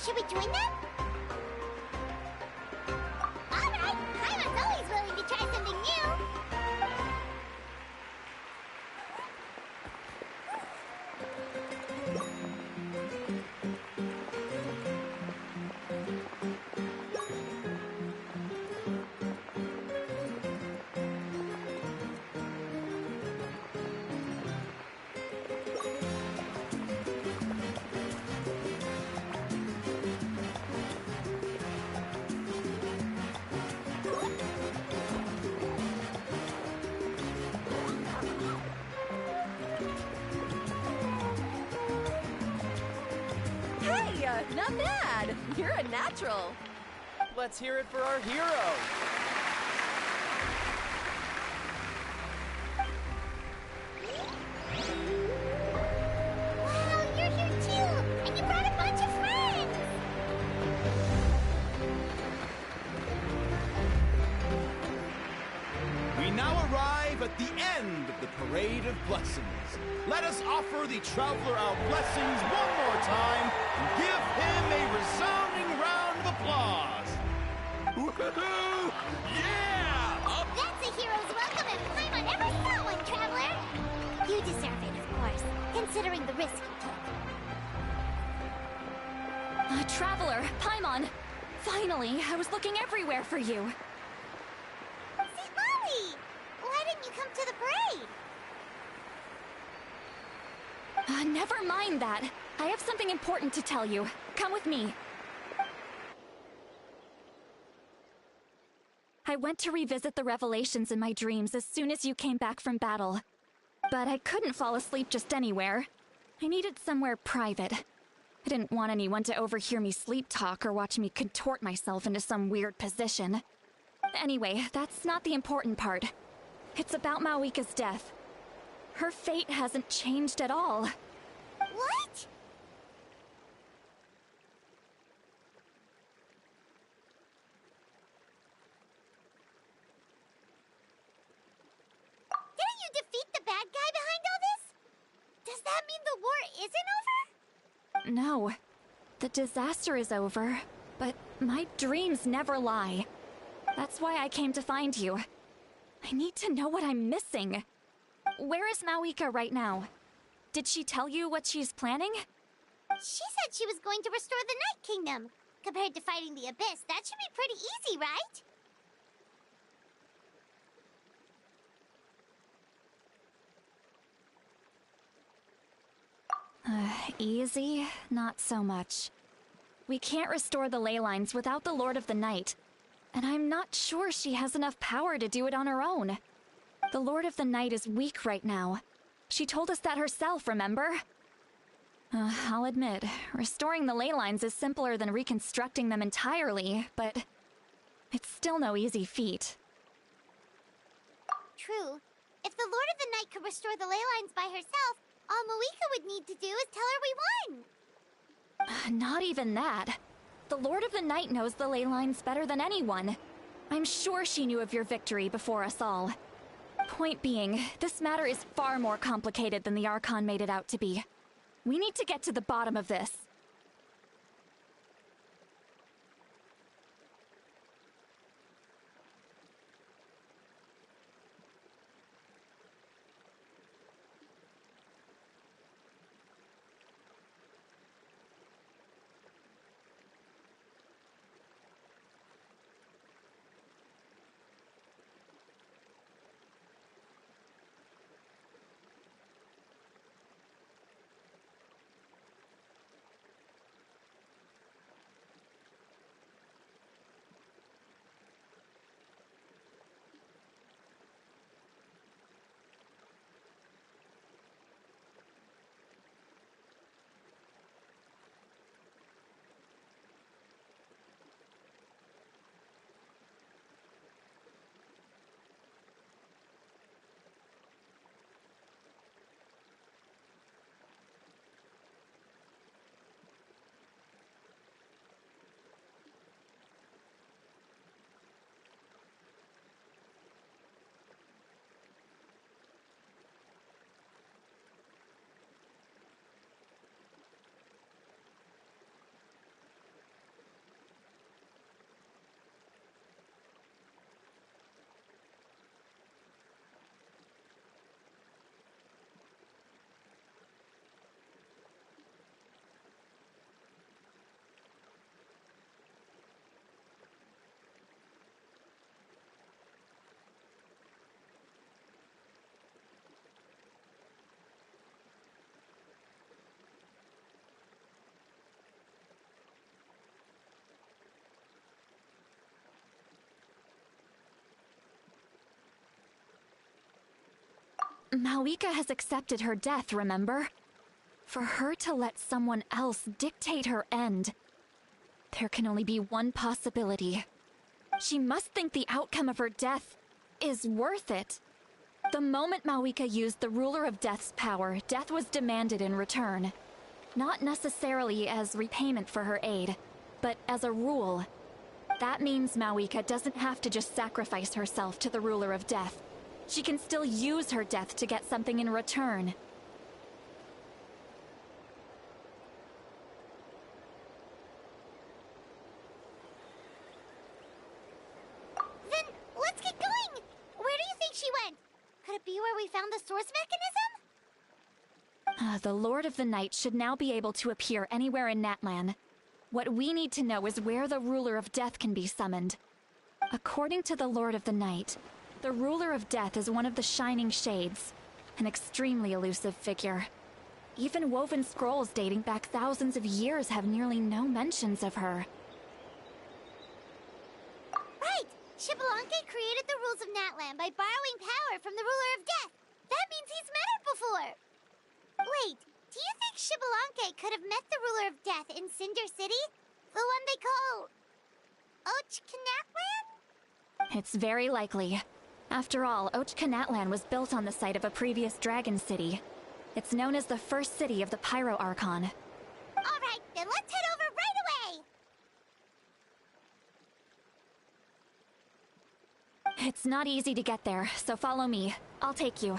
Should we join them? Alright, Paimon's always willing to try something new. Not bad! You're a natural! Let's hear it for our hero! Wow, you're here too! And you brought a bunch of friends! We now arrive at the end of the Parade of Blessings. Let us offer the Traveler our blessings one more time and give him a resounding round of applause. Woohoo! Yeah! That's a hero's welcome if Paimon ever saw one, Traveler! You deserve it, of course, considering the risk you took. Traveler, Paimon! Finally, I was looking everywhere for you. St. Molly! Why didn't you come to the parade? Never mind that. I have something important to tell you. Come with me. I went to revisit the revelations in my dreams as soon as you came back from battle. But I couldn't fall asleep just anywhere. I needed somewhere private. I didn't want anyone to overhear me sleep talk or watch me contort myself into some weird position. Anyway, that's not the important part. It's about Mawika's death. Her fate hasn't changed at all. What? Didn't you defeat the bad guy behind all this? Does that mean the war isn't over? No. The disaster is over, but my dreams never lie. That's why I came to find you. I need to know what I'm missing. Where is Mawika right now? Did she tell you what she's planning? She said she was going to restore the Night Kingdom. Compared to fighting the Abyss, that should be pretty easy, right? Easy? Not so much. We can't restore the ley lines without the Lord of the Night. And I'm not sure she has enough power to do it on her own. The Lord of the Night is weak right now. She told us that herself, remember? I'll admit, restoring the ley lines is simpler than reconstructing them entirely, but it's still no easy feat. True. If the Lord of the Night could restore the ley lines by herself, all Mawika would need to do is tell her we won. Not even that. The Lord of the Night knows the ley lines better than anyone. I'm sure she knew of your victory before us all. Point being, this matter is far more complicated than the Archon made it out to be. We need to get to the bottom of this. Malika has accepted her death, remember? For her to let someone else dictate her end, there can only be one possibility. She must think the outcome of her death is worth it. The moment Malika used the Ruler of Death's power, death was demanded in return. Not necessarily as repayment for her aid, but as a rule. That means Malika doesn't have to just sacrifice herself to the Ruler of Death. She can still use her death to get something in return. Then let's get going! Where do you think she went? Could it be where we found the source mechanism? The Lord of the Night should now be able to appear anywhere in Natlan. What we need to know is where the Ruler of Death can be summoned. According to the Lord of the Night, the Ruler of Death is one of the Shining Shades, an extremely elusive figure. Even woven scrolls dating back thousands of years have nearly no mentions of her. Right! Xbalanque created the rules of Natlan by borrowing power from the Ruler of Death. That means he's met her before. Wait, do you think Xbalanque could have met the Ruler of Death in Cinder City? The one they call... Ochkanatlan? It's very likely. After all, Ochkanatlan was built on the site of a previous dragon city. It's known as the first city of the Pyro Archon. Alright, then let's head over right away! It's not easy to get there, so follow me. I'll take you.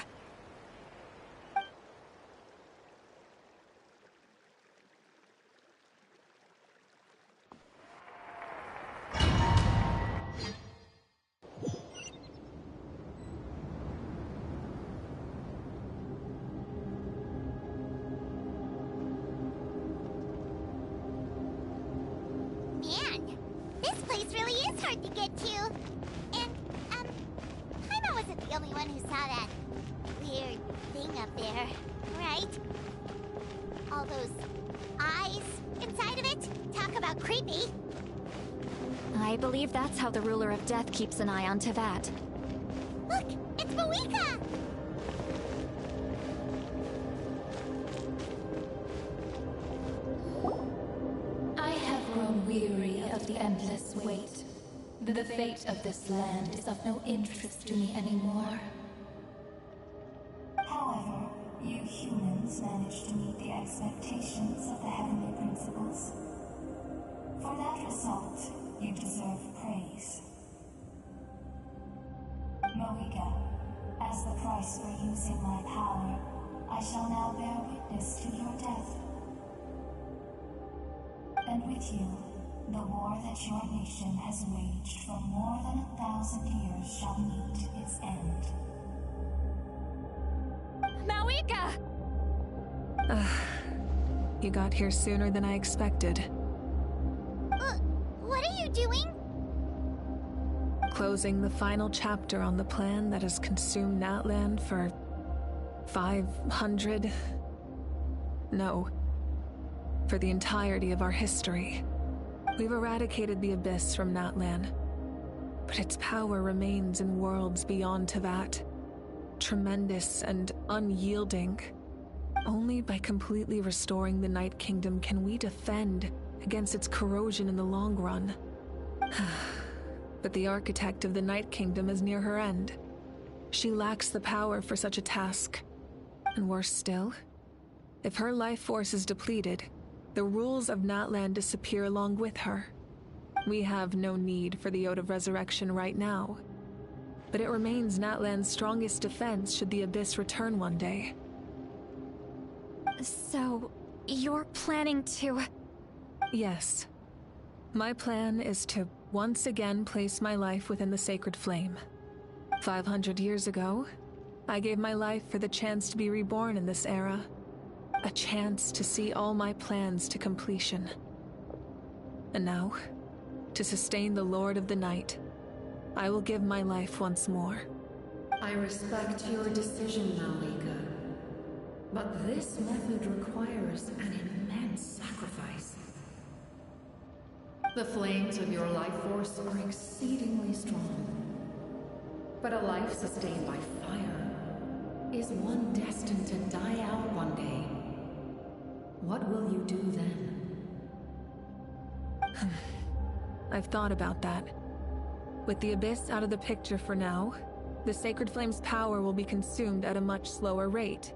Man, this place really is hard to get to. And, Paimon wasn't the only one who saw that weird thing up there, right? All those eyes inside of it? Talk about creepy. I believe that's how the Ruler of Death keeps an eye on Teyvat. Look, it's Moeka! I have grown weary of the endless wait. The fate of this land is of no interest to me anymore. However, you humans managed to meet the expectations of the heavenly principles. For that result, you deserve praise. Moeka, as the price for using my power, I shall now bear witness to your death. And with you, the war that your nation has waged for more than 1,000 years shall meet its end. Malika! You got here sooner than I expected. What are you doing? Closing the final chapter on the plan that has consumed Natlan for 500... No. For the entirety of our history. We've eradicated the Abyss from Natlan, but its power remains in worlds beyond Teyvat. Tremendous and unyielding. Only by completely restoring the Night Kingdom can we defend against its corrosion in the long run. But the architect of the Night Kingdom is near her end. She lacks the power for such a task. And worse still, if her life force is depleted, the rules of Natlan disappear along with her. We have no need for the Ode of Resurrection right now, but it remains Natlan's strongest defense should the Abyss return one day. So, you're planning to... Yes. My plan is to once again place my life within the sacred flame. 500 years ago, I gave my life for the chance to be reborn in this era. A chance to see all my plans to completion. And now, to sustain the Lord of the Night, I will give my life once more. I respect your decision, Malika. But this method requires an immense sacrifice. The flames of your life force are exceedingly strong. But a life sustained by fire, is one destined to die out one day? What will you do then? I've thought about that. With the Abyss out of the picture for now, the Sacred Flame's power will be consumed at a much slower rate.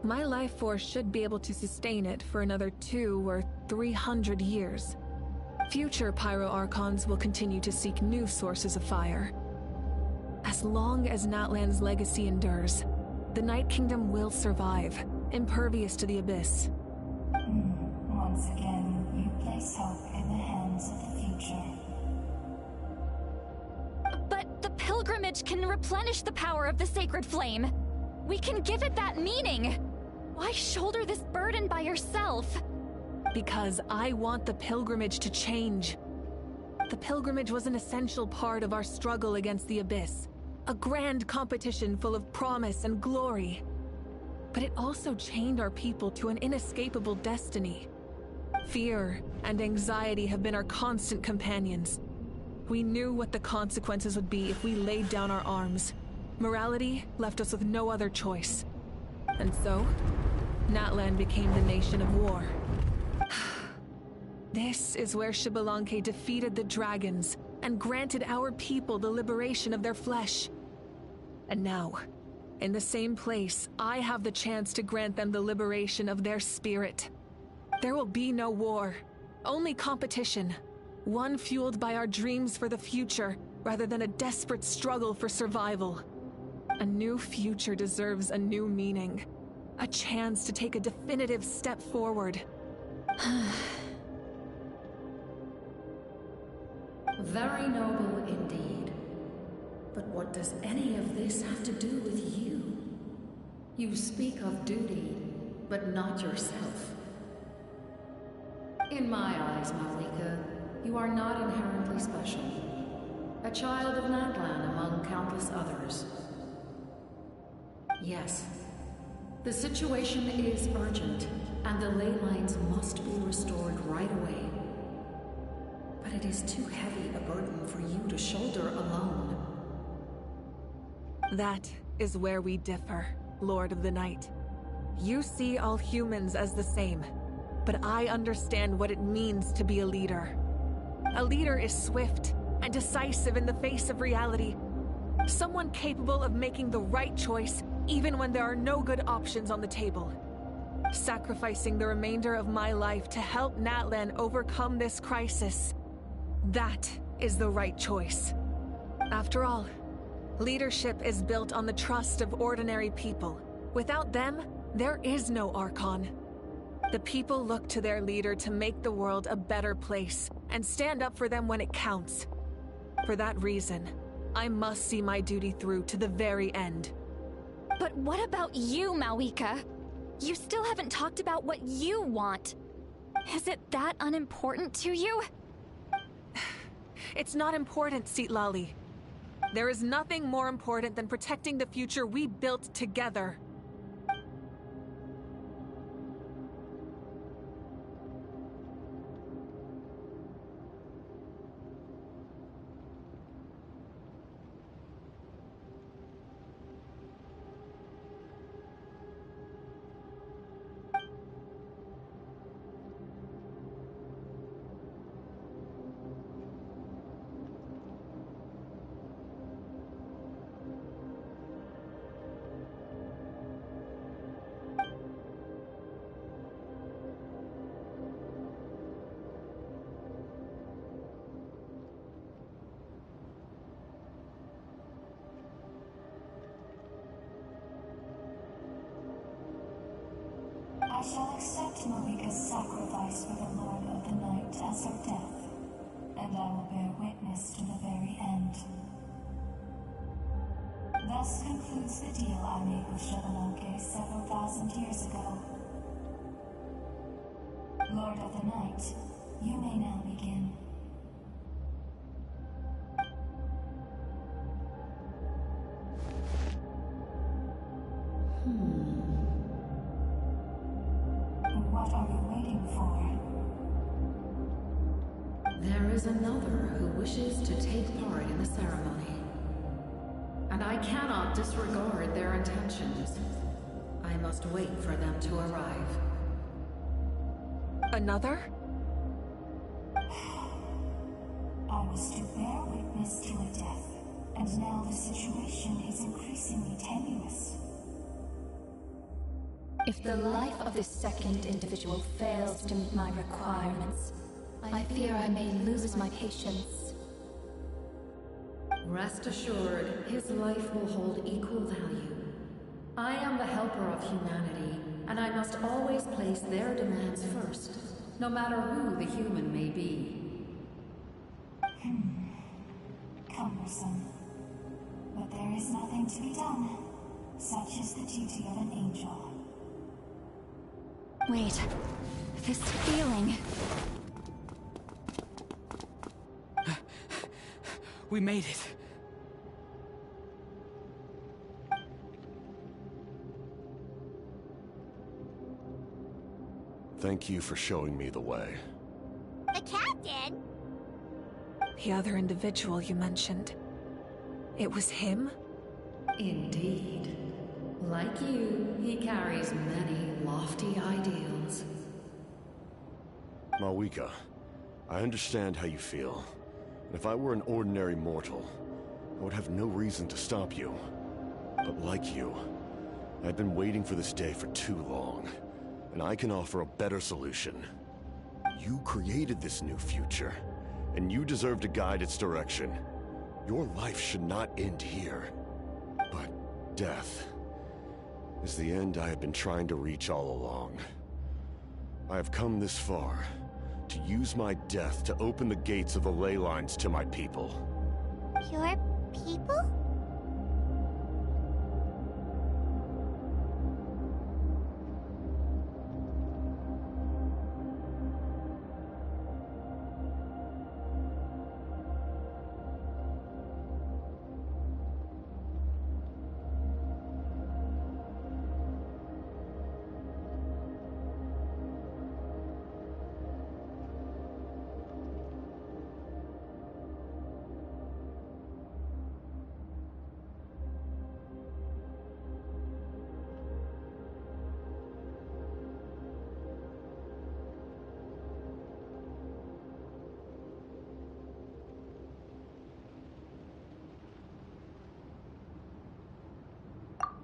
My life force should be able to sustain it for another 200 or 300 years. Future Pyro Archons will continue to seek new sources of fire. As long as Natlan's legacy endures, the Night Kingdom will survive, impervious to the Abyss. Once again, you place hope in the hands of the future. But the pilgrimage can replenish the power of the Sacred Flame. We can give it that meaning. Why shoulder this burden by yourself? Because I want the pilgrimage to change. The pilgrimage was an essential part of our struggle against the Abyss, a grand competition full of promise and glory. But it also chained our people to an inescapable destiny. Fear and anxiety have been our constant companions. We knew what the consequences would be if we laid down our arms. Morality left us with no other choice. And so, Natlan became the nation of war. This is where Xbalanque defeated the dragons and granted our people the liberation of their flesh. And now, in the same place, I have the chance to grant them the liberation of their spirit. There will be no war, only competition. One fueled by our dreams for the future, rather than a desperate struggle for survival. A new future deserves a new meaning. A chance to take a definitive step forward. Very noble indeed. But what does any of this have to do with you? You speak of duty, but not yourself. In my eyes, Malika, you are not inherently special. A child of Natlan among countless others. Yes, the situation is urgent, and the ley lines must be restored right away. But it is too heavy a burden for you to shoulder alone. That is where we differ, Lord of the Night. You see all humans as the same, but I understand what it means to be a leader. A leader is swift and decisive in the face of reality. Someone capable of making the right choice even when there are no good options on the table. Sacrificing the remainder of my life to help Natlan overcome this crisis. That is the right choice. After all, leadership is built on the trust of ordinary people. Without them, there is no Archon. The people look to their leader to make the world a better place and stand up for them when it counts. For that reason, I must see my duty through to the very end. But what about you, Malika? You still haven't talked about what you want. Is it that unimportant to you? It's not important, Citlali. There is nothing more important than protecting the future we built together. I shall accept Malika's sacrifice for the Lord of the Night as her death, and I will bear witness to the very end. Thus concludes the deal I made with Xbalanque several thousand years ago. Lord of the Night, you may now begin. What are you waiting for? There is another who wishes to take part in the ceremony. An and I cannot disregard their intentions. I must wait for them to arrive. Another? I was to bear witness to a death, and now the situation is increasingly tenuous. If the life of this second individual fails to meet my requirements, I fear I may lose my patience. Rest assured, his life will hold equal value. I am the helper of humanity, and I must always place their demands first, no matter who the human may be. Cumbersome. But there is nothing to be done. Such is the duty of an angel. Wait, this feeling... We made it. Thank you for showing me the way. The captain? The other individual you mentioned. It was him? Indeed. Like you, he carries many lofty ideals. Mawika, I understand how you feel. And if I were an ordinary mortal, I would have no reason to stop you. But like you, I've been waiting for this day for too long, and I can offer a better solution. You created this new future, and you deserve to guide its direction. Your life should not end here. But death is the end I have been trying to reach all along. I have come this far to use my death to open the gates of the ley lines to my people. Your people?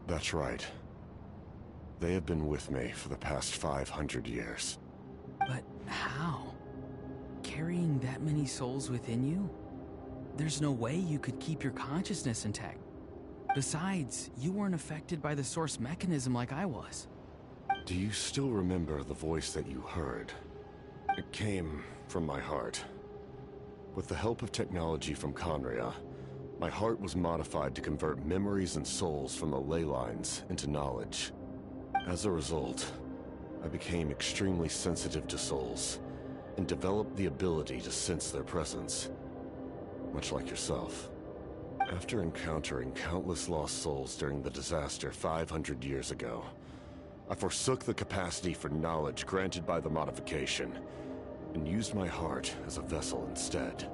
That's right. They have been with me for the past 500 years. But how? Carrying that many souls within you? There's no way you could keep your consciousness intact. Besides, you weren't affected by the source mechanism like I was. Do you still remember the voice that you heard? It came from my heart. With the help of technology from Conria, my heart was modified to convert memories and souls from the ley lines into knowledge. As a result, I became extremely sensitive to souls, and developed the ability to sense their presence, much like yourself. After encountering countless lost souls during the disaster 500 years ago, I forsook the capacity for knowledge granted by the modification, and used my heart as a vessel instead.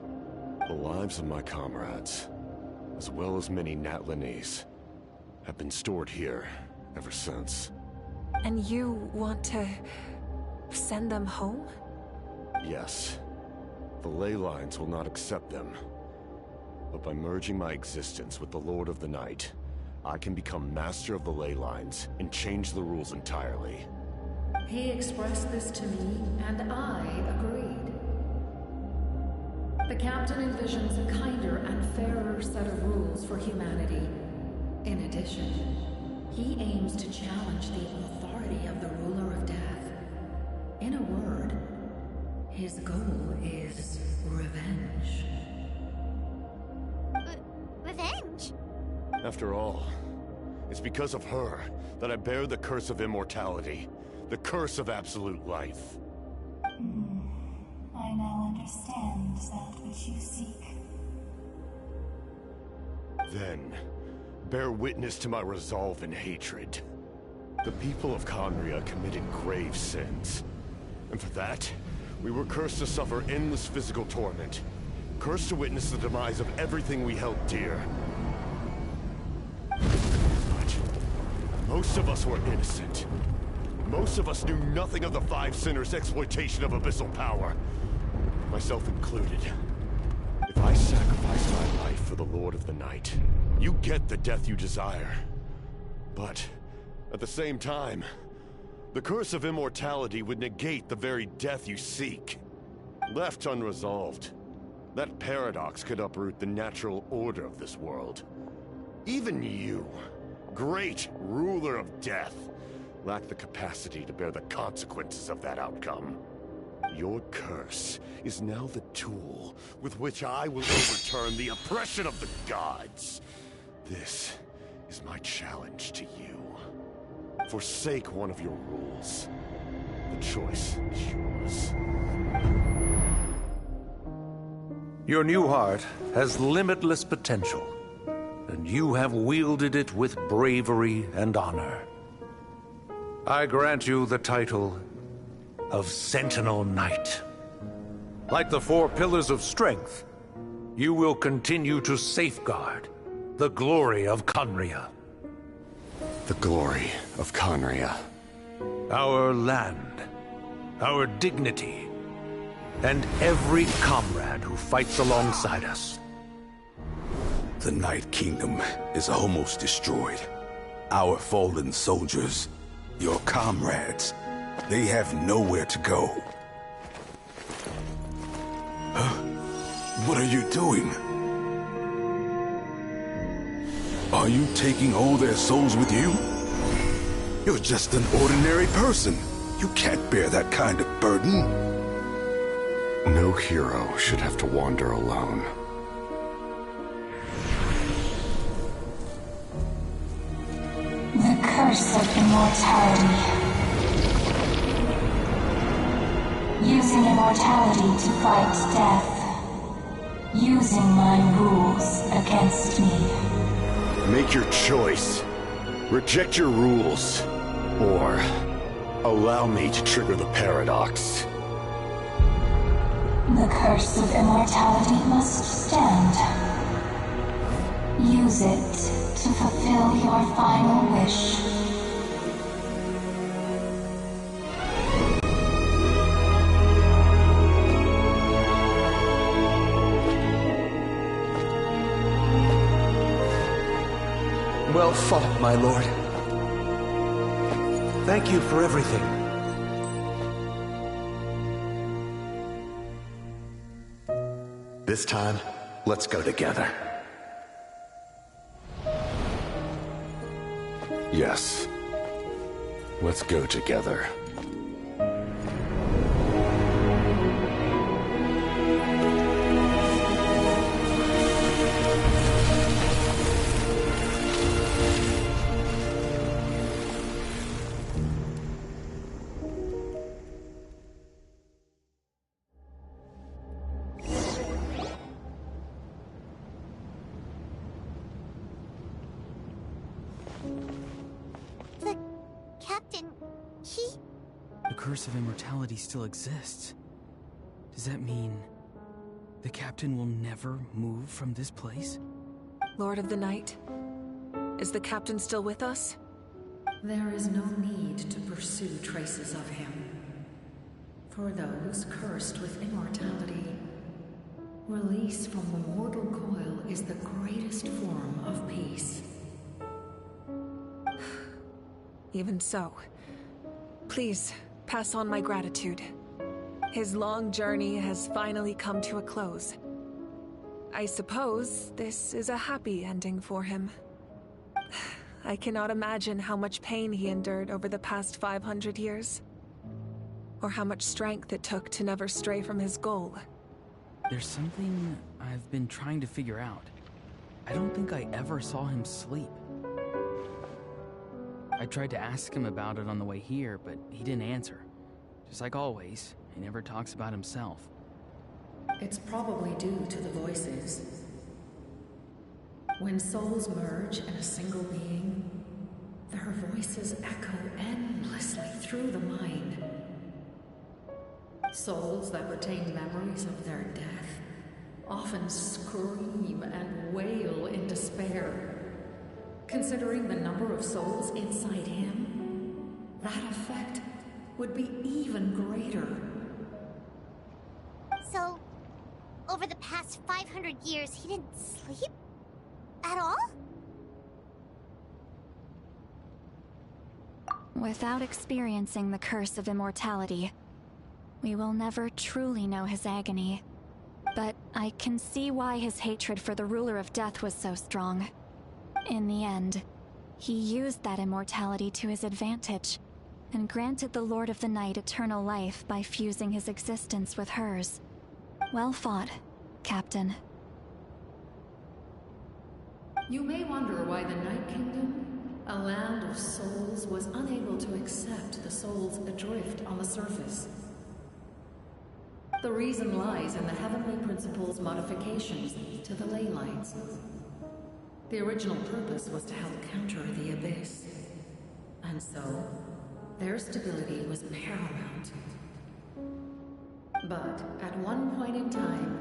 The lives of my comrades, as well as many Natlanese, have been stored here ever since. And you want to send them home? Yes. The ley lines will not accept them. But by merging my existence with the Lord of the Night, I can become master of the ley lines and change the rules entirely. He expressed this to me, and I agreed. The captain envisions a kinder and fairer set of rules for humanity. In addition, he aims to challenge the authority of the ruler of death. In a word, his goal is revenge. Revenge? After all, it's because of her that I bear the curse of immortality, the curse of absolute life. I now understand that which you seek. Then, bear witness to my resolve and hatred. The people of Conria committed grave sins. And for that, we were cursed to suffer endless physical torment. Cursed to witness the demise of everything we held dear. Most of us were innocent. Most of us knew nothing of the Five Sinners' exploitation of abyssal power. Myself included. If I sacrifice my life for the Lord of the Night, you get the death you desire. But, at the same time, the curse of immortality would negate the very death you seek. Left unresolved, that paradox could uproot the natural order of this world. Even you, great ruler of death, lack the capacity to bear the consequences of that outcome. Your curse is now the tool with which I will overturn the oppression of the gods. This is my challenge to you. Forsake one of your rules. The choice is yours. Your new heart has limitless potential, and you have wielded it with bravery and honor. I grant you the title of Sentinel Knight. Like the four pillars of strength, you will continue to safeguard the glory of Conria. The glory of Conria. Our land, our dignity, and every comrade who fights alongside us. The Night Kingdom is almost destroyed. Our fallen soldiers, your comrades, they have nowhere to go. Huh? What are you doing? Are you taking all their souls with you? You're just an ordinary person. You can't bear that kind of burden. No hero should have to wander alone. The curse of immortality. Using immortality to fight death. Using my rules against me. Make your choice. Reject your rules. Or allow me to trigger the paradox. The curse of immortality must stand. Use it to fulfill your final wish. Well fought, my lord. Thank you for everything. This time, let's go together. Yes. Let's go together. The curse of immortality still exists. Does that mean the captain will never move from this place? Lord of the Night, is the captain still with us? There is no need to pursue traces of him. For those cursed with immortality, release from the mortal coil is the greatest form of peace. Even so, please pass on my gratitude. His long journey has finally come to a close. I suppose this is a happy ending for him. I cannot imagine how much pain he endured over the past 500 years. Or how much strength it took to never stray from his goal. There's something I've been trying to figure out. I don't think I ever saw him sleep. I tried to ask him about it on the way here, but he didn't answer. Just like always, he never talks about himself. It's probably due to the voices. When souls merge in a single being, their voices echo endlessly through the mind. Souls that retain memories of their death often scream and wail in despair. Considering the number of souls inside him, that effect would be even greater. So, over the past 500 years, he didn't sleep? At all? Without experiencing the curse of immortality, we will never truly know his agony. But I can see why his hatred for the ruler of death was so strong. In the end, he used that immortality to his advantage, and granted the Lord of the Night eternal life by fusing his existence with hers. Well fought, Captain. You may wonder why the Night Kingdom, a land of souls, was unable to accept the souls adrift on the surface. The reason lies in the Heavenly Principle's modifications to the ley lines. The original purpose was to help counter the Abyss, and so their stability was paramount. But at one point in time,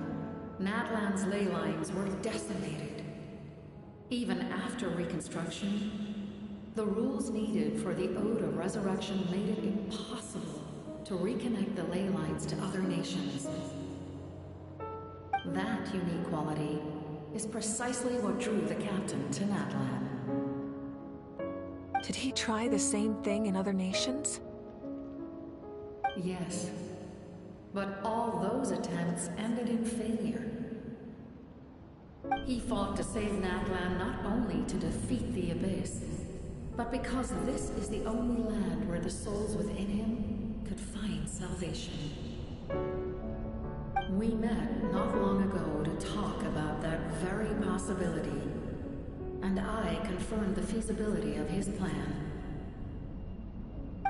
Natlan's ley lines were decimated. Even after reconstruction, the rules needed for the Ode of Resurrection made it impossible to reconnect the ley lines to other nations. That unique quality is precisely what drew the captain to Natlan. Did he try the same thing in other nations? Yes, but all those attempts ended in failure. He fought to save Natlan not only to defeat the Abyss, but because this is the only land where the souls within him could find salvation. We met not long ago to talk about that very possibility, and I confirmed the feasibility of his plan.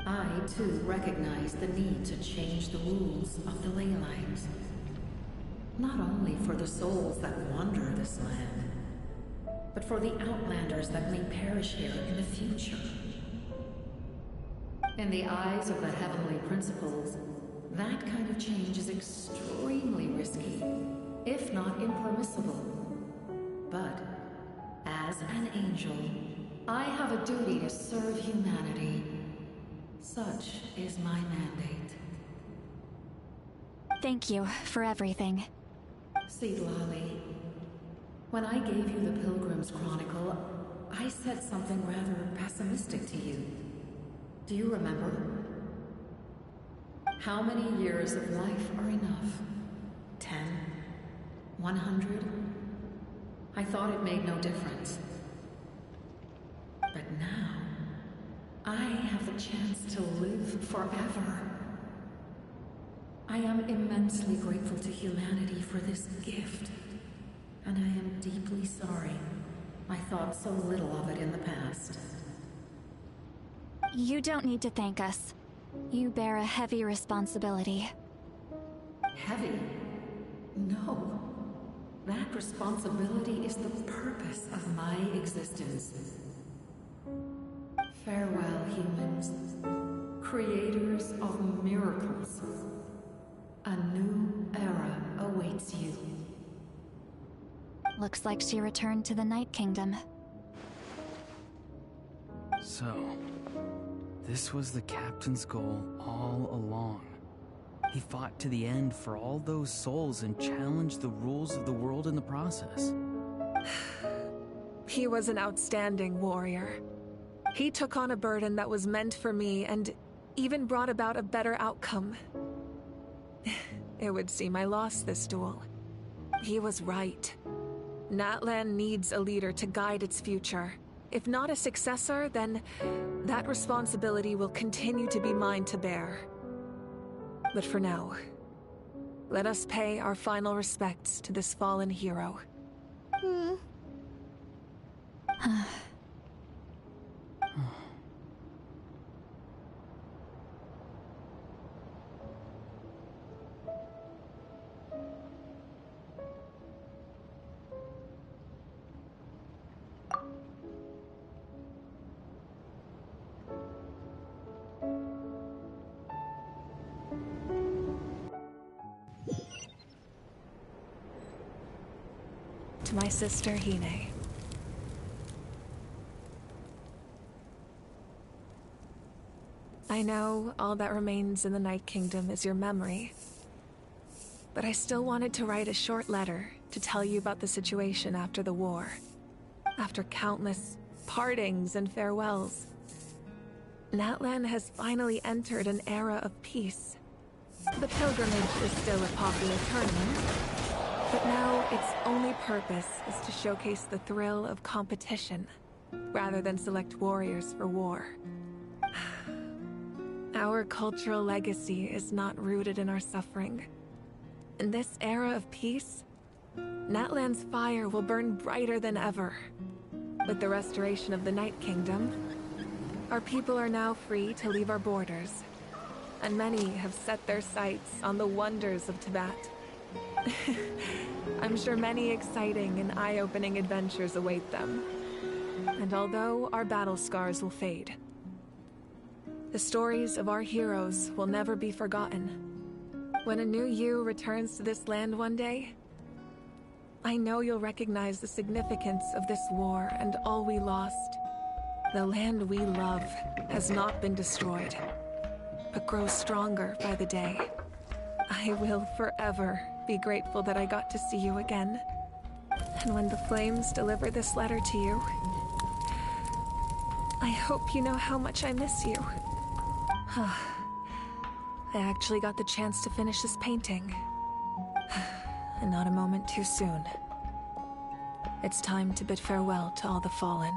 I, too, recognized the need to change the rules of the ley lines. Not only for the souls that wander this land, but for the outlanders that may perish here in the future. In the eyes of the Heavenly Principles, that kind of change is extremely risky, if not impermissible. But, as an angel, I have a duty to serve humanity. Such is my mandate. Thank you for everything. Seedlali, when I gave you the Pilgrim's Chronicle, I said something rather pessimistic to you. Do you remember? How many years of life are enough? 10? 100? I thought it made no difference. But now, I have the chance to live forever. I am immensely grateful to humanity for this gift, and I am deeply sorry I thought so little of it in the past. You don't need to thank us. You bear a heavy responsibility. Heavy? No. That responsibility is the purpose of my existence. Farewell, humans. Creators of miracles. A new era awaits you. Looks like she returned to the Night Kingdom. So, this was the captain's goal all along. He fought to the end for all those souls and challenged the rules of the world in the process. He was an outstanding warrior. He took on a burden that was meant for me and even brought about a better outcome. It would seem I lost this duel. He was right. Natlan needs a leader to guide its future. If not a successor, then that responsibility will continue to be mine to bear. But for now, let us pay our final respects to this fallen hero. To my sister, Hine. I know all that remains in the Night Kingdom is your memory. But I still wanted to write a short letter to tell you about the situation after the war. After countless partings and farewells, Natlan has finally entered an era of peace. The pilgrimage is still a popular tournament, but now its only purpose is to showcase the thrill of competition, rather than select warriors for war. Our cultural legacy is not rooted in our suffering. In this era of peace, Natlan's fire will burn brighter than ever. With the restoration of the Night Kingdom, our people are now free to leave our borders, and many have set their sights on the wonders of Tibet. I'm sure many exciting and eye-opening adventures await them. And although our battle scars will fade, the stories of our heroes will never be forgotten. When a new you returns to this land one day, I know you'll recognize the significance of this war and all we lost. The land we love has not been destroyed, but grows stronger by the day. I will forever be grateful that I got to see you again. And when the flames deliver this letter to you, I hope you know how much I miss you. I actually got the chance to finish this painting. And not a moment too soon. It's time to bid farewell to all the fallen.